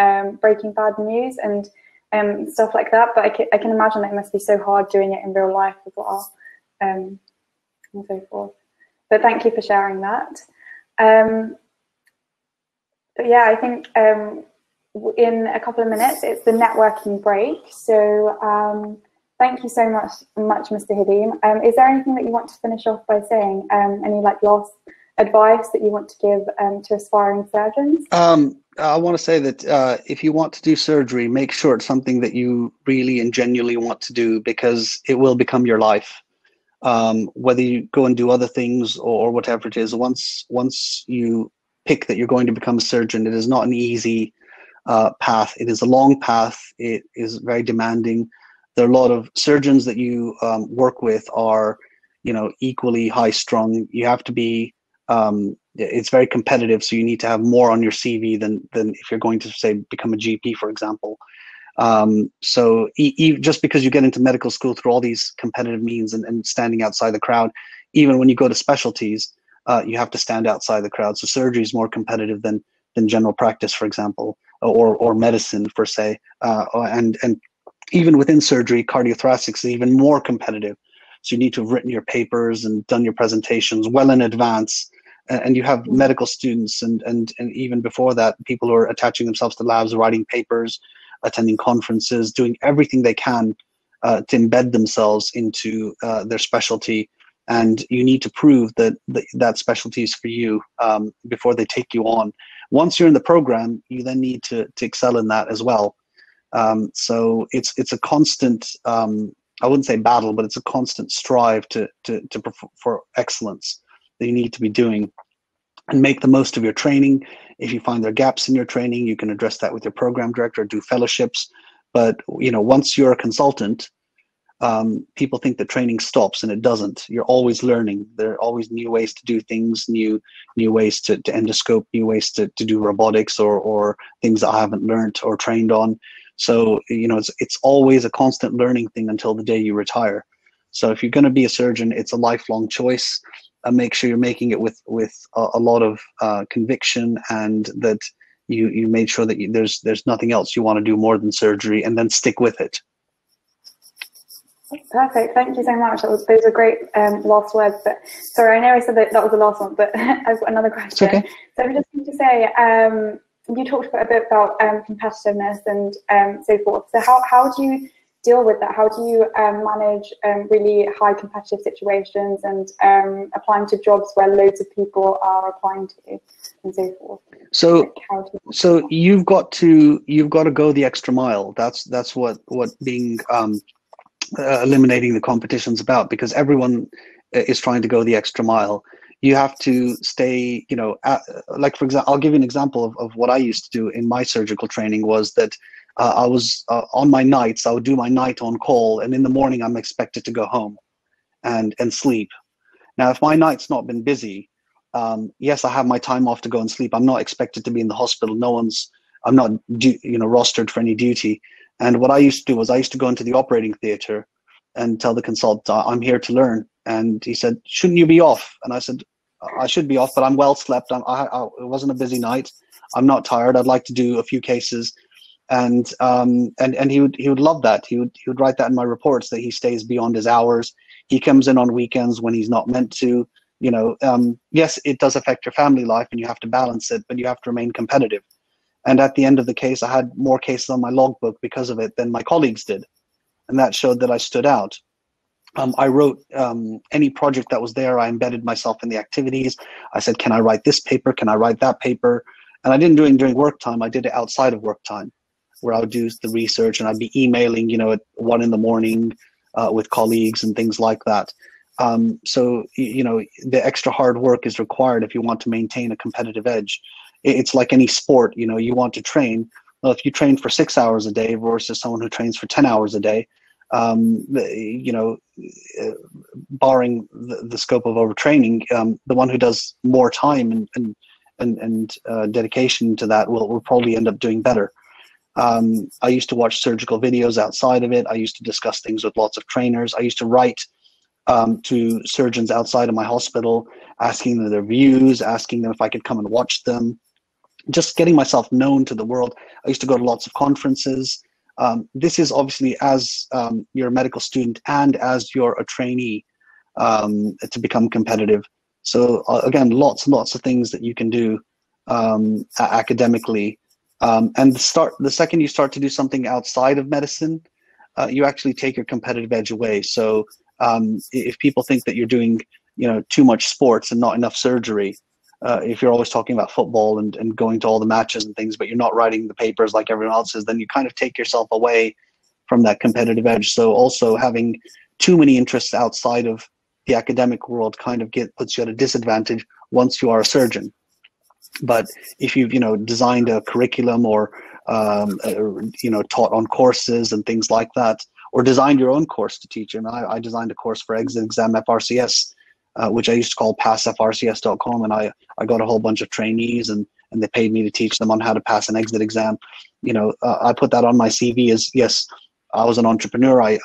S1: breaking bad news, and stuff like that. But I can imagine that it must be so hard doing it in real life as well, and so forth. But thank you for sharing that. But yeah, I think in a couple of minutes it's the networking break. So thank you so much, Mr. Halim. Is there anything that you want to finish off by saying? Any like last advice that you want to give to aspiring surgeons?
S2: I want to say that if you want to do surgery, make sure it's something that you really and genuinely want to do, because it will become your life. Whether you go and do other things or whatever it is, once you pick that you're going to become a surgeon, it is not an easy path. It is a long path. It is very demanding. There are a lot of surgeons that you work with are, equally high strung. You have to be, it's very competitive. So you need to have more on your CV than if you're going to, say, become a GP, for example. So just because you get into medical school through all these competitive means and standing outside the crowd, even when you go to specialties, you have to stand outside the crowd. So surgery is more competitive than general practice, for example, or medicine per se. And even within surgery, cardiothoracics is even more competitive. So you need to have written your papers and done your presentations well in advance. And you have medical students and even before that, people who are attaching themselves to labs, writing papers, attending conferences, doing everything they can to embed themselves into their specialty. And you need to prove that that specialty is for you before they take you on. Once you're in the program, you then need to excel in that as well. So it's a constant, I wouldn't say battle, but it's a constant strive for excellence that you need to be doing, and make the most of your training. If you find there are gaps in your training, you can address that with your program director, do fellowships. But once you're a consultant, people think that training stops, and it doesn't. You're always learning. There are always new ways to do things, new ways to endoscope, new ways to do robotics or things that I haven't learned or trained on. So it's always a constant learning thing until the day you retire. So if you're going to be a surgeon, it's a lifelong choice. Make sure you're making it with a lot of conviction, and that you made sure that there's nothing else you want to do more than surgery, and then stick with it.
S1: Perfect. Thank you so much. Those are great last words. But sorry, I know I said that was the last one, but I've got another question.
S2: Okay.
S1: So I'm just going to say, you talked a bit about competitiveness and so forth. So how do you deal with that? How do you manage really high competitive situations and applying to jobs where loads of people are applying to, and so forth?
S2: So you've got to go the extra mile. That's what being eliminating the competition's about, because everyone is trying to go the extra mile. You have to stay, like, for example, I'll give you an example of what I used to do in my surgical training. Was that I was on my nights, I would do my night on call, and in the morning I'm expected to go home and sleep. Now, if my night's not been busy, yes, I have my time off to go and sleep. I'm not expected to be in the hospital. I'm not rostered for any duty. And what I used to do was I used to go into the operating theater and tell the consultant, I'm here to learn. And he said, shouldn't you be off? And I said, I should be off, but I'm well slept. It wasn't a busy night. I'm not tired. I'd like to do a few cases. And he would love that. He would write that in my reports, that he stays beyond his hours. He comes in on weekends when he's not meant to. Yes, it does affect your family life, and you have to balance it, but you have to remain competitive. And at the end of the case, I had more cases on my logbook because of it than my colleagues did. And that showed that I stood out. I wrote any project that was there. I embedded myself in the activities. I said, can I write this paper? Can I write that paper? And I didn't do it during work time. I did it outside of work time, where I would do the research, and I'd be emailing, at 1 a.m. With colleagues and things like that. So the extra hard work is required if you want to maintain a competitive edge. It's like any sport, you want to train. Well, if you train for 6 hours a day versus someone who trains for 10 hours a day, barring the scope of overtraining, the one who does more time and dedication to that will probably end up doing better. I used to watch surgical videos outside of it. I used to discuss things with lots of trainers. I used to write to surgeons outside of my hospital, asking them their views, asking them if I could come and watch them, just getting myself known to the world. I used to go to lots of conferences. This is obviously as you're a medical student and as you're a trainee to become competitive. So again, lots and lots of things that you can do academically. And the second you start to do something outside of medicine, you actually take your competitive edge away. So if people think that you're doing, too much sports and not enough surgery, if you're always talking about football and going to all the matches and things, but you're not writing the papers like everyone else is, then you kind of take yourself away from that competitive edge. So also having too many interests outside of the academic world kind of puts you at a disadvantage once you are a surgeon. But if you've designed a curriculum or taught on courses and things like that, or designed your own course to teach. And I designed a course for exit exam FRCS, which I used to call passfrcs.com, and I got a whole bunch of trainees and they paid me to teach them on how to pass an exit exam. I put that on my CV as, yes, I was an entrepreneur. I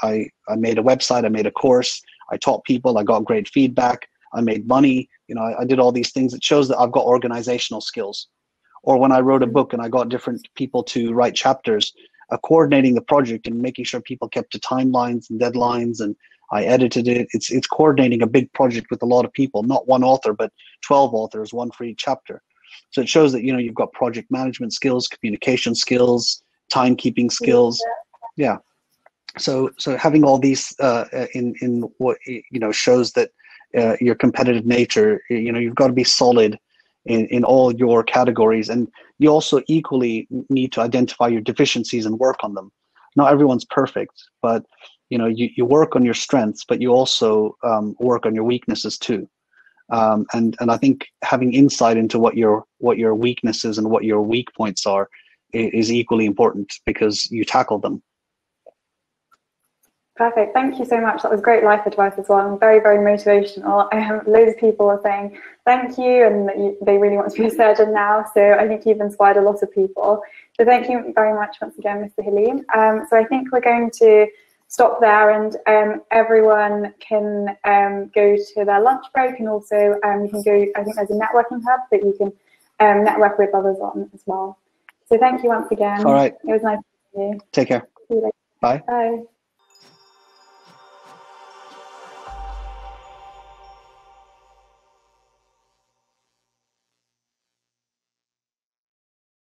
S2: made a website, I made a course, I taught people, I got great feedback, I made money. I did all these things. It shows that I've got organizational skills. Or when I wrote a book and I got different people to write chapters, coordinating the project and making sure people kept to timelines and deadlines, and I edited it. It's coordinating a big project with a lot of people, not one author, but 12 authors, one for each chapter. So it shows that, you've got project management skills, communication skills, timekeeping skills. Yeah. So having all these in what, shows that your competitive nature, you've got to be solid in all your categories. And you also equally need to identify your deficiencies and work on them. Not everyone's perfect, but you work on your strengths, but you also work on your weaknesses too. And I think having insight into what your weaknesses and what your weak points are is equally important, because you tackle them.
S1: Perfect. Thank you so much. That was great life advice as well, and very, very motivational. Loads of people are saying thank you, and they really want to be a surgeon now. So I think you've inspired a lot of people. So thank you very much once again, Mr. Halim. So I think we're going to stop there, and everyone can go to their lunch break, and also you can go, I think there's a networking hub that you can network with others on as well. So thank you once again.
S2: All right.
S1: It was nice to meet you.
S2: Take care.
S1: See you later.
S2: Bye.
S1: Bye.